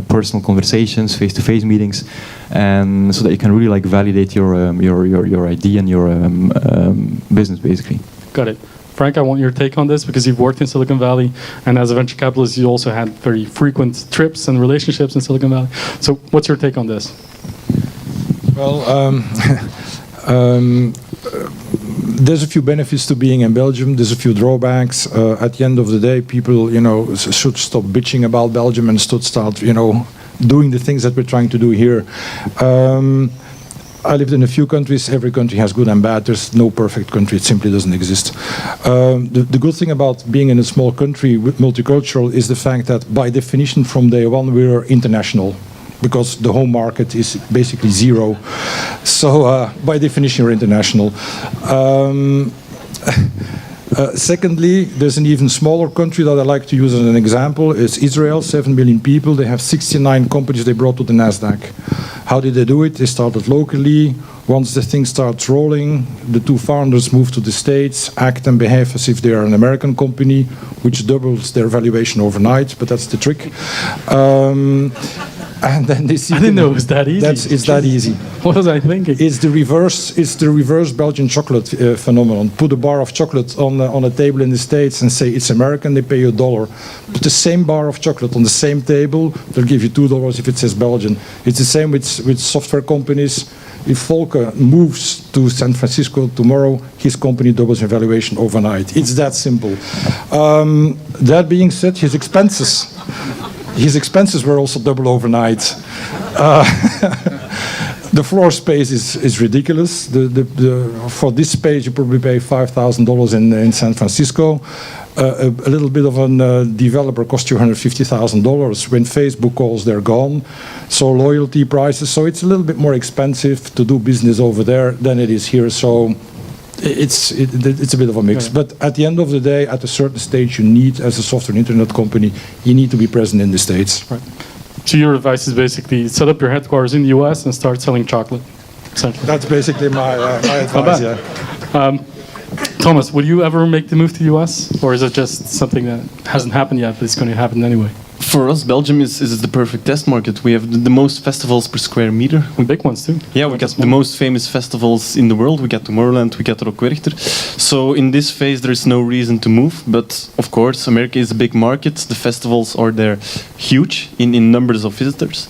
personal conversations, face-to-face meetings, and so that you can really like validate your idea and your business basically. Got it. Frank, I want your take on this because you've worked in Silicon Valley, and as a venture capitalist, you also had very frequent trips and relationships in Silicon Valley. So what's your take on this? Well, there's a few benefits to being in Belgium. There's a few drawbacks. At the end of the day, people, you know, should stop bitching about Belgium and start, you know, doing the things that we're trying to do here. I lived in a few countries. Every country has good and bad. There's no perfect country. It simply doesn't exist. The good thing about being in a small country with multicultural is the fact that by definition from day one we're international, because the home market is basically zero. So by definition you're international. Secondly, there's an even smaller country that I like to use as an example. It's Israel, 7 million people. They have 69 companies they brought to the NASDAQ. How did they do it? They started locally, Once the thing starts rolling, the two founders move to the States, act and behave as if they are an American company, which doubles their valuation overnight, but that's the trick. And then they see. I didn't know it was that easy. It's that easy. What was I thinking? It's the reverse. It's the reverse Belgian chocolate phenomenon. Put a bar of chocolate on a table in the States and say it's American. They pay you $1. Put the same bar of chocolate on the same table. They'll give you $2 if it says Belgian. It's the same with software companies. If Volker moves to San Francisco tomorrow, his company doubles in valuation overnight. It's that simple. That being said, his expenses were also double overnight. The floor space is ridiculous. For this space, you probably pay $5,000 in San Francisco. A little bit of a developer costs you $150,000. When Facebook calls, they're gone. So loyalty prices. So it's a little bit more expensive to do business over there than it is here. So it's a bit of a mix. But at the end of the day, at a certain stage, you need, as a software and internet company, you need to be present in the States. Right. So your advice is basically set up your headquarters in the US and start selling chocolate. Essentially. That's basically my advice, yeah. Thomas, will you ever make the move to the US? Or is it just something that hasn't happened yet, but it's going to happen anyway? For us, Belgium is the perfect test market. We have the most festivals per square meter. Big ones too. Yeah, we got the most famous festivals in the world. We got Tomorrowland, we got Rockwerchter. So in this phase, there is no reason to move. But of course, America is a big market. The festivals are there huge in numbers of visitors.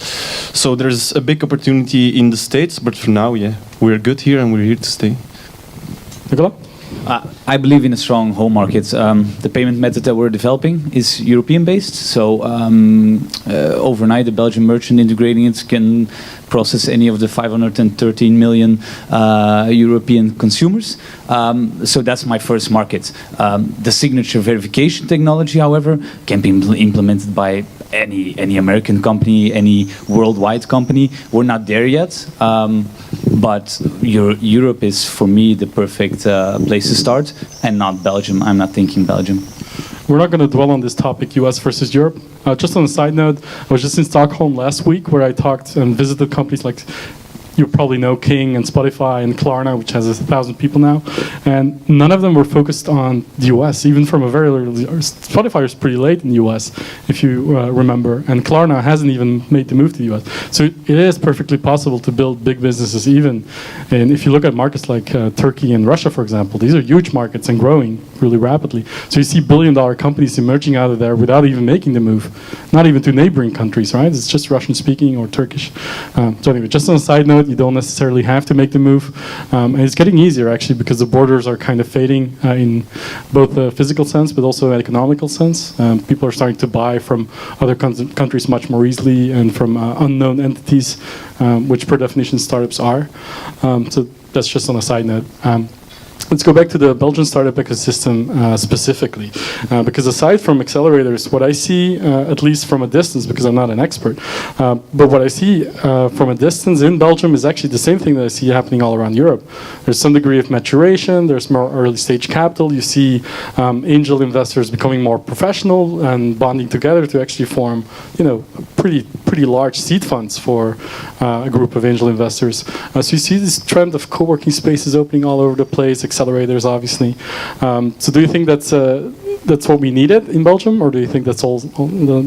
So there's a big opportunity in the States. But for now, yeah, we're good here and we're here to stay. Nicola? I believe in a strong home market. The payment method that we're developing is European-based, so overnight the Belgian merchant integrating it can process any of the 513 million European consumers. So that's my first market. The signature verification technology, however, can be implemented by any American company, any worldwide company. We're not there yet, but Europe is, for me, the perfect place to start, and not Belgium. I'm not thinking Belgium. We're not going to dwell on this topic, US versus Europe. Just on a side note, I was just in Stockholm last week where I talked and visited companies like, you probably know, King and Spotify and Klarna, which has 1,000 people now. And none of them were focused on the US, even from a very early. Spotify was pretty late in the US, if you remember. And Klarna hasn't even made the move to the US. So it is perfectly possible to build big businesses even. And if you look at markets like Turkey and Russia, for example, these are huge markets and growing really rapidly. So you see billion-dollar companies emerging out of there without even making the move, not even to neighboring countries, right? It's just Russian-speaking or Turkish. So anyway, just on a side note, you don't necessarily have to make the move. And it's getting easier, actually, because the borders are kind of fading in both a physical sense, but also an economical sense. People are starting to buy from other countries much more easily and from unknown entities, which per definition startups are. So that's just on a side note. Let's go back to the Belgian startup ecosystem specifically, because aside from accelerators, what I see, at least from a distance, because I'm not an expert, but what I see from a distance in Belgium is actually the same thing that I see happening all around Europe. There's some degree of maturation, there's more early stage capital, you see angel investors becoming more professional and bonding together to actually form, pretty large seed funds for a group of angel investors. So you see this trend of co-working spaces opening all over the place, accelerators, obviously. So do you think that's what we needed in Belgium, or do you think that's all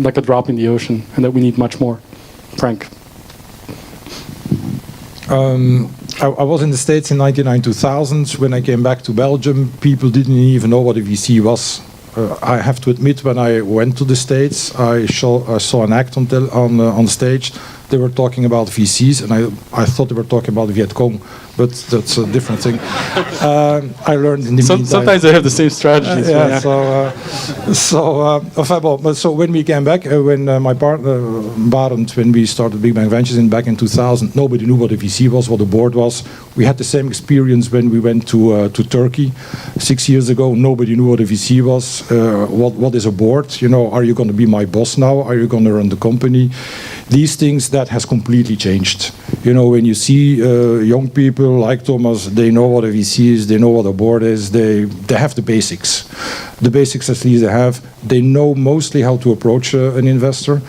like a drop in the ocean and that we need much more? Frank? I was in the States in 1999-2000. When I came back to Belgium, people didn't even know what a VC was. I have to admit, when I went to the States, I saw an act on stage. They were talking about VCs, and I thought they were talking about Viet Cong, but that's a different thing. I learned in the meantime. Sometimes they have the same strategies. Yeah. So when we came back, when my partner Barend, when we started Big Bang Ventures back in 2000, nobody knew what a VC was, what a board was. We had the same experience when we went to Turkey 6 years ago. Nobody knew what a VC was. What is a board? Are you going to be my boss now? Are you going to run the company? These things, that has completely changed. When you see young people like Thomas, they know what a VC is, they know what a board is, they have the basics. The basics at least they have. They know mostly how to approach an investor.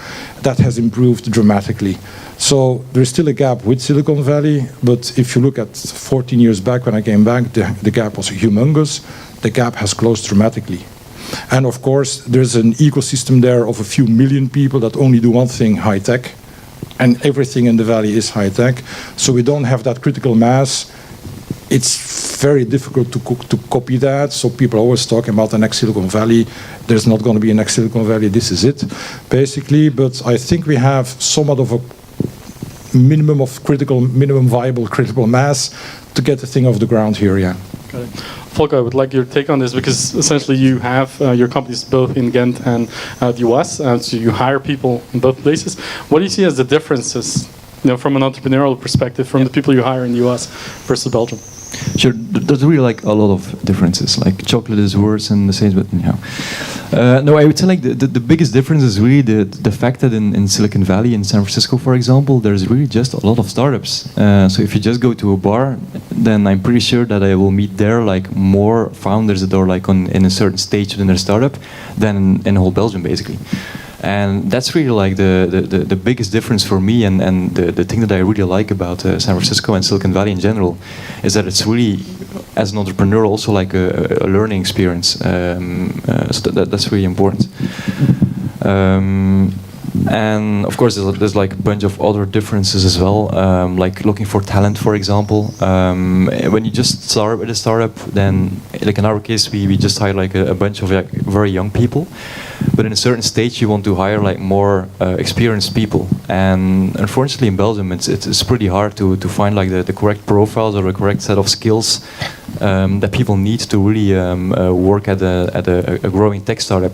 That has improved dramatically. So there's still a gap with Silicon Valley, but if you look at 14 years back when I came back, the gap was humongous. The gap has closed dramatically. And of course, there's an ecosystem there of a few million people that only do one thing, high tech. And everything in the valley is high tech. So we don't have that critical mass. It's very difficult to copy that. So people are always talking about the next Silicon Valley. There's not going to be a next Silicon Valley. This is it, basically. But I think we have somewhat of a minimum viable critical mass to get the thing off the ground here, yeah. Got it. Volker, I would like your take on this because essentially you have your companies both in Ghent and the US, so you hire people in both places. What do you see as the differences, from an entrepreneurial perspective, from the people you hire in the US versus Belgium? Sure, there's really like a lot of differences. Like chocolate is worse in the same, but anyhow. No, I would say like the biggest difference is really the fact that in Silicon Valley, in San Francisco, for example, there's really just a lot of startups. So if you just go to a bar, then I'm pretty sure that I will meet there like more founders that are like in a certain stage within their startup than in whole Belgium, basically. And that's really like the biggest difference for me, and the thing that I really like about San Francisco and Silicon Valley in general is that it's really, as an entrepreneur, also like a learning experience. So that's really important. And of course, there's like a bunch of other differences as well, like looking for talent, for example. When you just start with a startup, then like in our case, we just hire like a bunch of like very young people. But in a certain stage, you want to hire like more experienced people. And unfortunately, in Belgium, it's pretty hard to find like the correct profiles or the correct set of skills that people need to really work at a growing tech startup.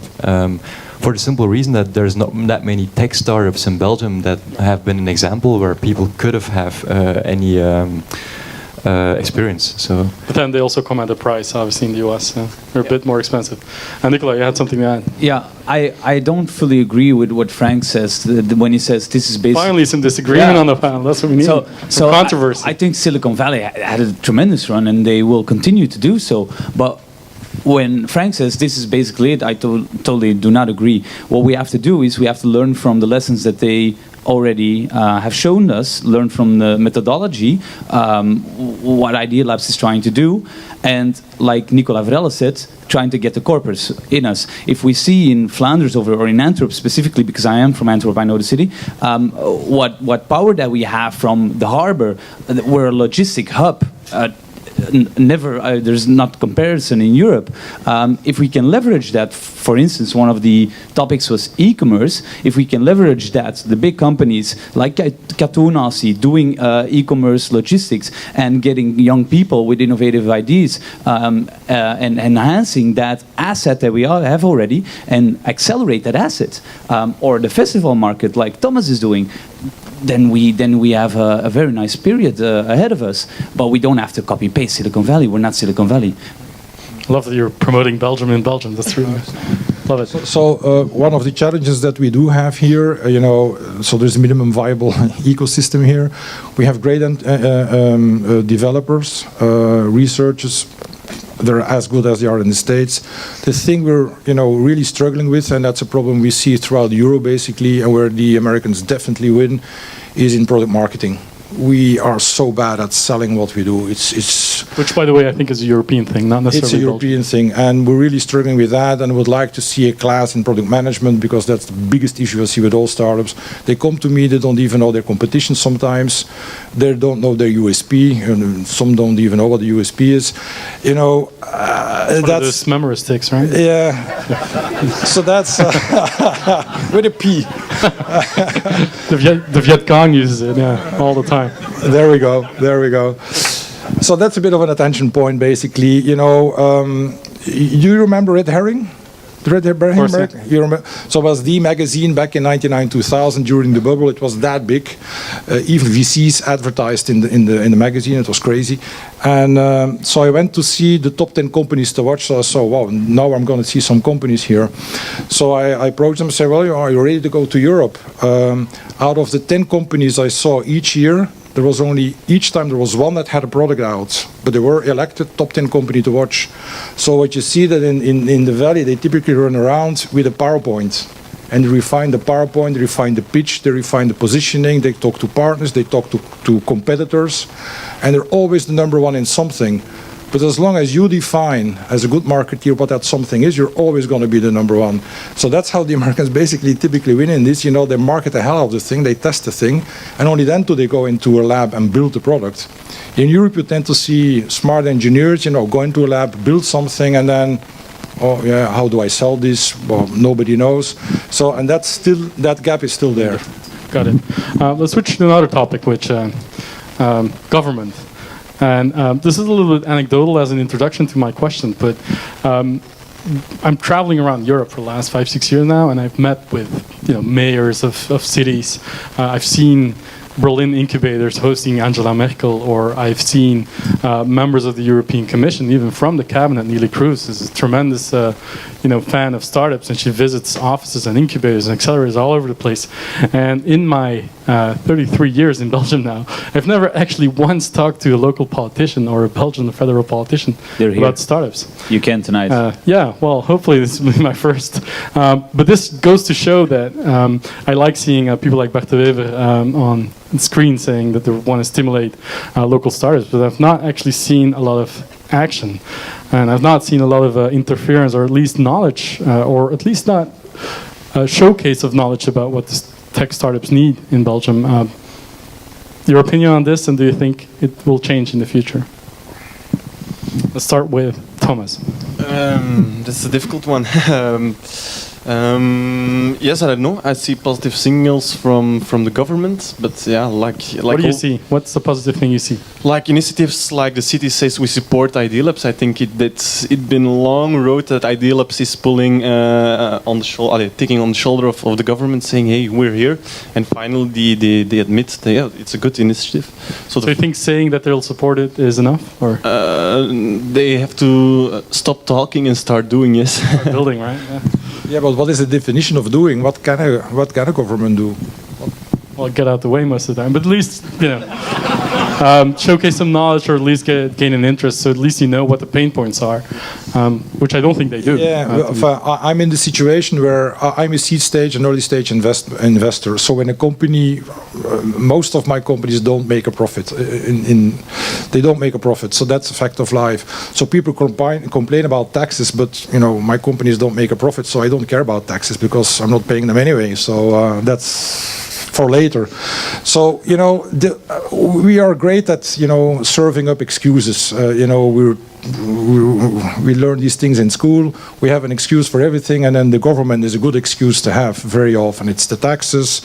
For the simple reason that there's not that many tech startups in Belgium that have been an example where people could have any experience. So, but then they also come at a price, obviously, in the US. They're a bit more expensive. And Nicola, you had something to add? Yeah, I don't fully agree with what Frank says when he says this is basically... Finally, some disagreement on the panel. That's what we need. So controversy. I think Silicon Valley had a tremendous run, and they will continue to do so. But when Frank says this is basically it, I totally do not agree. What we have to do is we have to learn from the lessons that they already have shown us, learn from the methodology, what Idea Labs is trying to do, and like Nicola Varela said, trying to get the corporates in us. If we see in Flanders or in Antwerp specifically, because I am from Antwerp, I know the city, what power that we have from the harbor, we're a logistic hub. There's not comparison in Europe. If we can leverage that, for instance, one of the topics was e-commerce. If we can leverage that, the big companies like Katoenasi doing e-commerce logistics and getting young people with innovative ideas and enhancing that asset that we have already and accelerate that asset, or the festival market like Thomas is doing. Then we have a very nice period ahead of us, but we don't have to copy paste Silicon Valley. We're not Silicon Valley. I love that you're promoting Belgium in Belgium. That's really nice. Love it. So one of the challenges that we do have here, so there's a minimum viable ecosystem here. We have great developers, researchers. They're as good as they are in the States. The thing we're really struggling with, and that's a problem we see throughout Europe basically, and where the Americans definitely win, is in product marketing. We are so bad at selling what we do. Which, by the way, I think is a European thing, not necessarily. It's a European thing, and we're really struggling with that. And would like to see a class in product management, because that's the biggest issue I see with all startups. They come to me, they don't even know their competition sometimes. They don't know their USP, and some don't even know what the USP is. That's those memoristics, right? Yeah. So that's with a P. The Viet Cong uses it, all the time. There we go. So that's a bit of an attention point, basically. You remember Red Herring? The Red Herring? You remember? So it was the magazine back in 1999-2000 during the bubble. It was that big. Even VCs advertised in the magazine. It was crazy. And so I went to see the top 10 companies to watch. So I saw, wow, now I'm going to see some companies here. So I approached them and said, well, are you ready to go to Europe? Out of the 10 companies I saw each year, each time there was one that had a product out, but they were elected top 10 company to watch. So what you see that in the Valley, they typically run around with a PowerPoint. and they refine the PowerPoint, they refine the pitch, they refine the positioning, they talk to partners, they talk to competitors, and they're always the number one in something. But as long as you define, as a good marketeer, what that something is, you're always going to be the number one. So that's how the Americans basically typically win in this. They market the hell out of the thing, they test the thing, and only then do they go into a lab and build the product. In Europe, you tend to see smart engineers, go into a lab, build something, and then, oh yeah, how do I sell this? Well, nobody knows. So, and that gap is still there. Got it. Let's switch to another topic, which government. And this is a little bit anecdotal as an introduction to my question, but I'm traveling around Europe for the last 5-6 years now, and I've met with mayors of cities. I've seen Berlin incubators hosting Angela Merkel, or I've seen members of the European Commission, even from the cabinet. Neelie Kroes is a tremendous fan of startups, and she visits offices and incubators and accelerators all over the place. And in my 33 years in Belgium now, I've never actually once talked to a local politician or a Belgian federal politician about startups. You can tonight. Yeah, well, hopefully this will be my first. But this goes to show that I like seeing people like Bart de Wever on screen saying that they want to stimulate local startups, but I've not actually seen a lot of action, and I've not seen a lot of interference, or at least knowledge, or at least not a showcase of knowledge about what the tech startups need in Belgium. Your opinion on this, and do you think it will change in the future? Let's start with Thomas. That's a difficult one. Yes, I don't know. I see positive signals from the government, but yeah, like what do you see? What's the positive thing you see? Like initiatives like the city says we support Idea Labs. I think it's been a long road that Idea Labs is pulling on the shoulder, taking on the shoulder of the government, saying, "Hey, we're here." And finally, they admit that it's a good initiative. So you think saying that they'll support it is enough, or they have to stop talking and start doing? Yes, building, right? Yeah, but what is the definition of doing? What can a government do? Well, get out the way most of the time, but at least showcase some knowledge, or at least gain an interest, so at least you know what the pain points are, which I don't think they do. Yeah, I'm in the situation where I'm a seed stage and early stage investor. So when a company, most of my companies don't make a profit. They don't make a profit. So that's a fact of life. So people complain about taxes, but my companies don't make a profit, so I don't care about taxes because I'm not paying them anyway. So that's for later. So we are great at serving up excuses. We learn these things in school. We have an excuse for everything, and then the government is a good excuse to have very often. It's the taxes.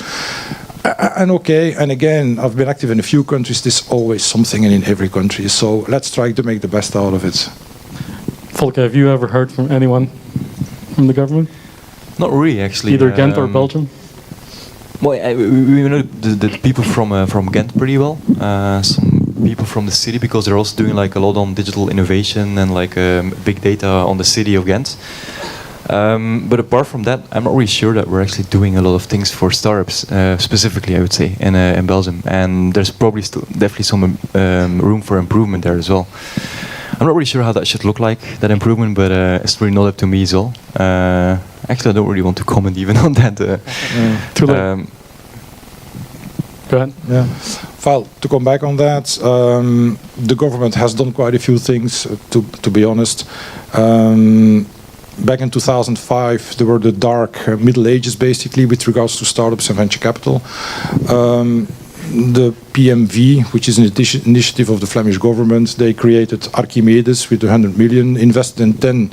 And okay, and again, I've been active in a few countries. There's always something in every country. So let's try to make the best out of it. Volker, have you ever heard from anyone from the government? Not really, actually. Either Ghent or Belgium? Well, we know the people from Ghent pretty well. Some people from the city, because they're also doing like a lot on digital innovation and like big data on the city of Ghent. But apart from that, I'm not really sure that we're actually doing a lot of things for startups, specifically, I would say, in Belgium. And there's probably still definitely some room for improvement there as well. I'm not really sure how that should look like, that improvement, but it's really not up to me as well. Actually, I don't really want to comment even on that. Too late. Go ahead. Yeah. Well, to come back on that, the government has done quite a few things, to be honest. Back in 2005, there were the dark Middle Ages, basically, with regards to startups and venture capital. The PMV, which is an initiative of the Flemish government, they created Archimedes with 100 million, invested in 10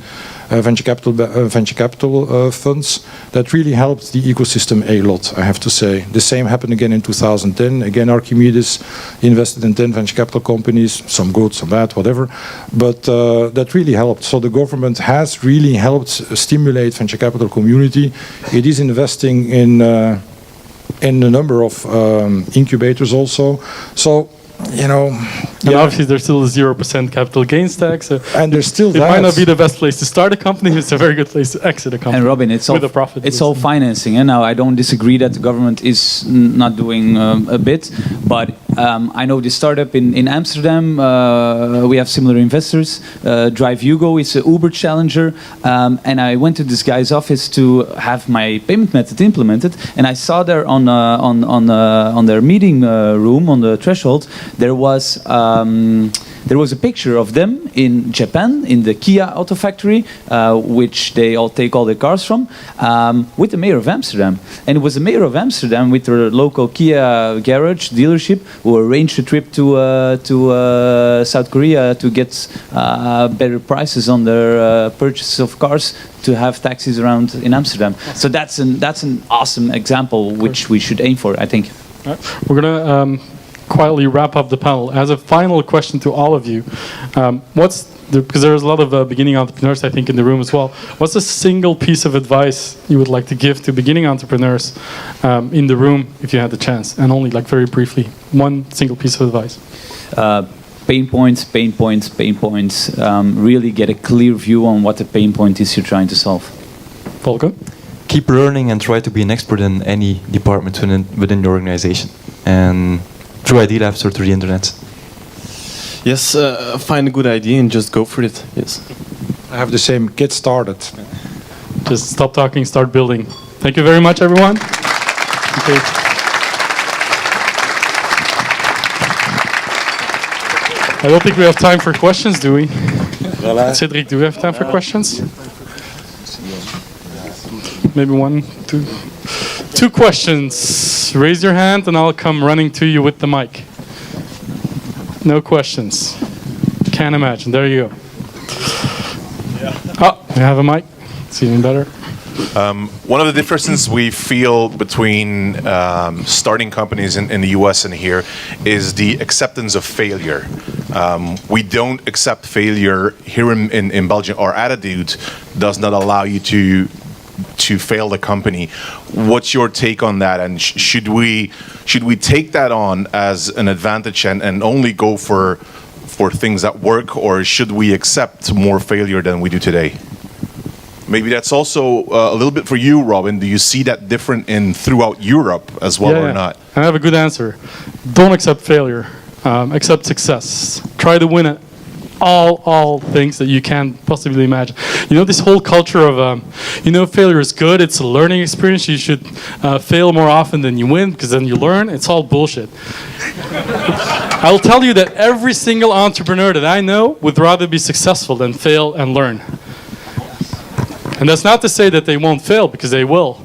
venture capital funds. That really helped the ecosystem a lot, I have to say. The same happened again in 2010. Again, Archimedes invested in 10 venture capital companies, some good, some bad, whatever. But that really helped. So the government has really helped stimulate venture capital community. It is investing in a number of incubators also. So, And obviously there's still a 0% capital gains tax. So and there's still it might not be the best place to start a company. It's a very good place to exit a company. And Robin, it's with all a profit. it's all financing. And now I don't disagree that the government is not doing a bit, but I know this startup in Amsterdam. We have similar investors. Drive Hugo is an Uber challenger, and I went to this guy's office to have my payment method implemented, and I saw there on their meeting room on the threshold there was a picture of them in Japan in the Kia auto factory, which they all take all their cars from, with the mayor of Amsterdam. And it was the mayor of Amsterdam with their local Kia garage dealership who arranged a trip to South Korea to get better prices on their purchase of cars to have taxis around in Amsterdam. So that's an awesome example which we should aim for, I think. We're going to quietly wrap up the panel. As a final question to all of you, because there's a lot of beginning entrepreneurs, I think, in the room as well. What's a single piece of advice you would like to give to beginning entrepreneurs in the room if you had the chance? And only like very briefly, one single piece of advice. Pain points. Really get a clear view on what the pain point is you're trying to solve. Volker? Keep learning and try to be an expert in any department within the organization. And through ID Labs or through the internet. Yes, find a good idea and just go for it. Yes. I have the same. Get started. Just stop talking, start building. Thank you very much, everyone. Okay. I don't think we have time for questions, do we? Cedric, do we have time for questions? Maybe one, two. 2 questions. Raise your hand and I'll come running to you with the mic. No questions. Can't imagine. There you go. Oh, we have a mic. It's even better. One of the differences we feel between starting companies in the US and here is the acceptance of failure. We don't accept failure here in Belgium. Our attitude does not allow you to fail the company. What's your take on that? And should we take that on as an advantage and only go for things that work, or should we accept more failure than we do today? Maybe that's also a little bit for you, Robin. Do you see that different throughout Europe as well, or not? I have a good answer. Don't accept failure. Accept success. Try to win it. All things that you can possibly imagine. You know, this whole culture of, failure is good. It's a learning experience. You should fail more often than you win, because then you learn. It's all bullshit. I'll tell you that every single entrepreneur that I know would rather be successful than fail and learn. And that's not to say that they won't fail, because they will.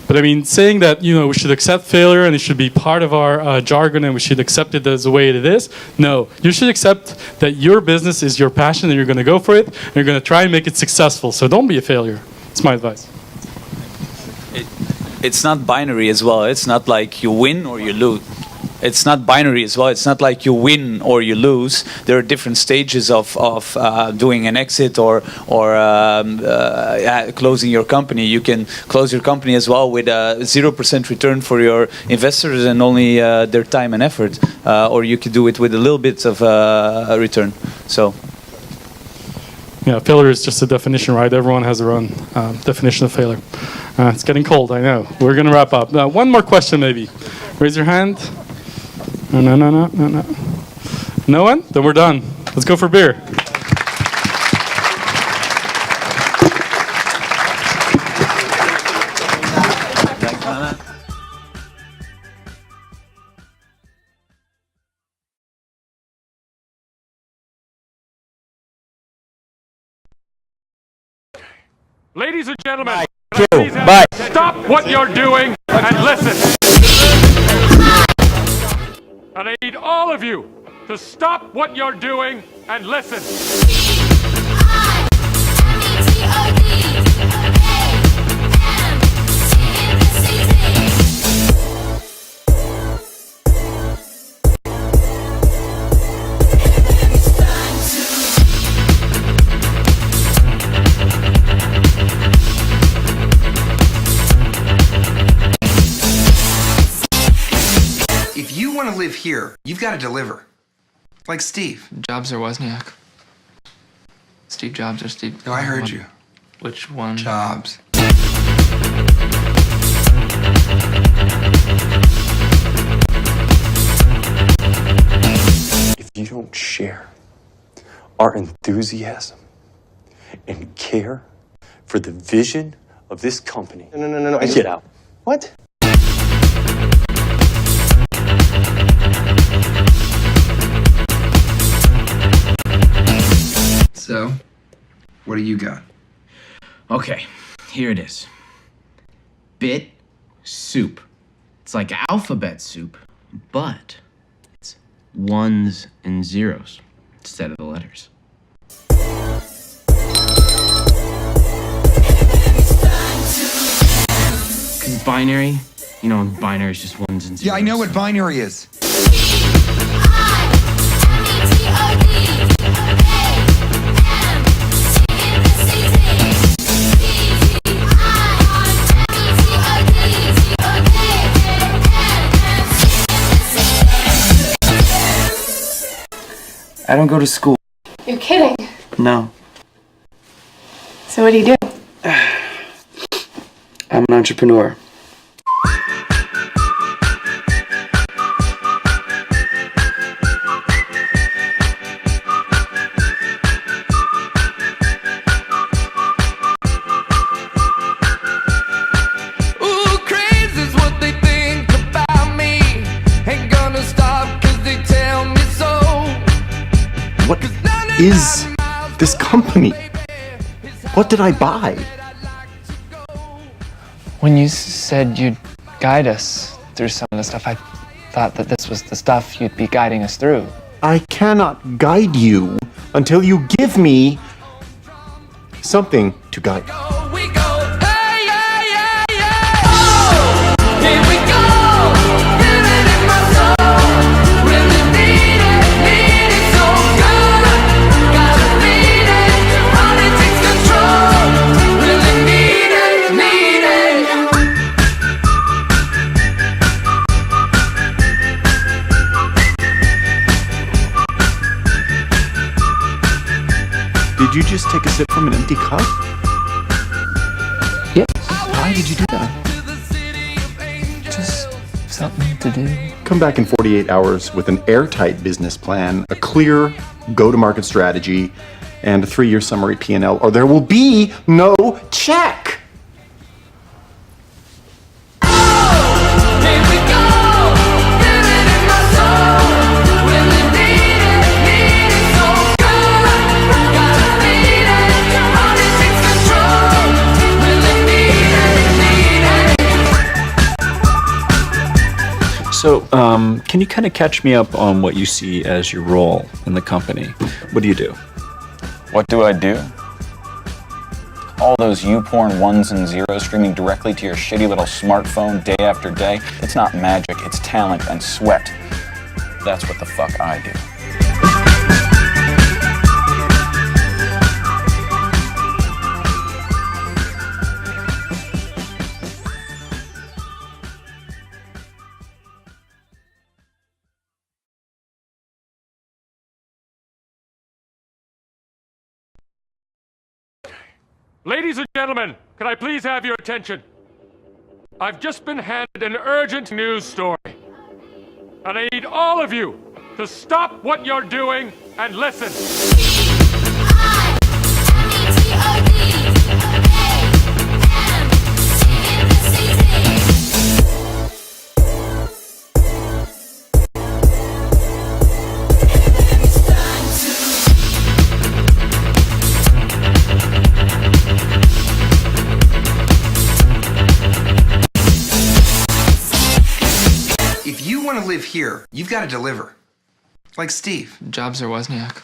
But I mean, saying that, we should accept failure and it should be part of our jargon and we should accept it as the way it is. No, you should accept that your business is your passion and you're going to go for it and you're going to try and make it successful. So don't be a failure. It's my advice. It's not binary as well. It's not like you win or you lose. It's not binary as well. It's not like you win or you lose. There are different stages of doing an exit or closing your company. You can close your company as well with a 0% return for your investors and only their time and effort, or you could do it with a little bit of a return. So. Yeah, failure is just a definition, right? Everyone has their own definition of failure. It's getting cold, I know. We're going to wrap up. One more question, maybe. Raise your hand. No. No one? Then we're done. Let's go for beer. Ladies and gentlemen, stop what you're doing and listen. And I need all of you to stop what you're doing and listen. If you want to live here, you've got to deliver. Like Steve. Jobs or Wozniak? Steve Jobs or Steve... No, I heard you. Which one? Jobs. If you don't share our enthusiasm and care for the vision of this company, no, get out. What? So, what do you got? Okay, here it is. Bit soup. It's like alphabet soup, but it's ones and zeros instead of the letters. Because binary, you know, binary is just ones and zeros. Yeah, I know what binary is. I don't go to school. You're kidding. No. So what do you do? I'm an entrepreneur. Ooh, crazy's what they think about me. Ain't gonna stop 'cause they tell me so. What is this company? What did I buy? When you said you'd guide us through some of the stuff, I thought that this was the stuff you'd be guiding us through. I cannot guide you until you give me something to guide. Here we go. Feel it in my soul. Really need it so good. Gotta beat it. Honey takes control. Really need it. Did you just take a sip from an empty cup? Yes. Why did you do that? Just something to do. Come back in 48 hours with an airtight business plan, a clear go-to-market strategy, and a 3-year summary P&L, or there will be no check. Here we go. Feel it in my soul. Really need it so good. Gotta beat it. Honey takes control. Really need it. So, can you kind of catch me up on what you see as your role in the company? What do you do? What do I do? All those YouPorn ones and zeros streaming directly to your shitty little smartphone day after day. It's not magic, it's talent and sweat. That's what the fuck I do. Ladies and gentlemen, can I please have your attention? I've just been handed an urgent news story. And I need all of you to stop what you're doing and listen. If you want to live here, you've got to deliver. Like Steve. Jobs or Wozniak?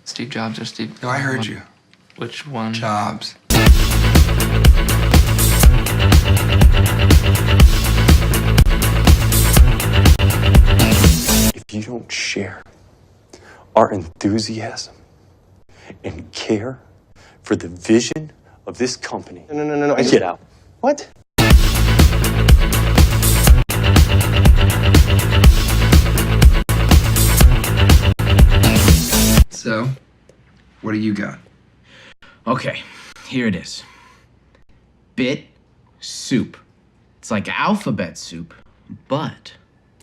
Steve Jobs or Steve... No, I heard you. Which one? Jobs. If you don't share our enthusiasm and care for the vision of this company, no, get out. What? So, what do you got? Okay, here it is. Bit soup. It's like alphabet soup, but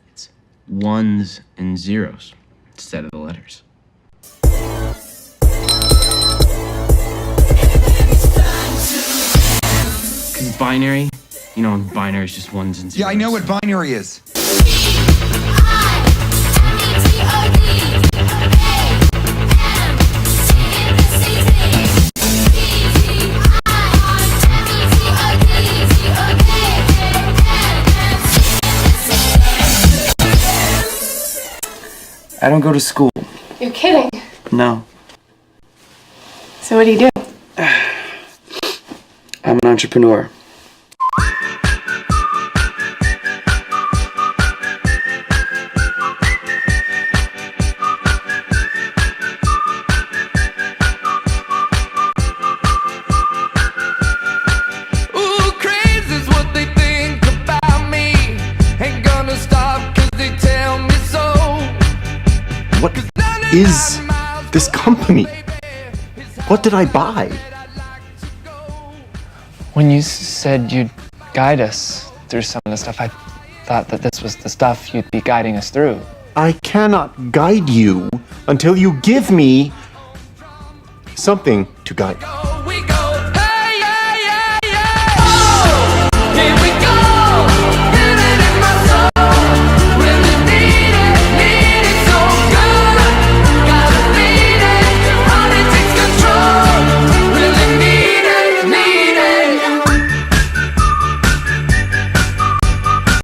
it's ones and zeros instead of the letters. Because binary, you know, binary is just ones and zeros. Yeah, I know what binary is. I don't go to school. You're kidding. No. So what do you do? I'm an entrepreneur. Ooh, crazy's what they think about me. Ain't gonna stop 'cause they tell me so. What is this company? What did I buy? When you said you'd guide us through some of the stuff, I thought that this was the stuff you'd be guiding us through. I cannot guide you until you give me something to guide.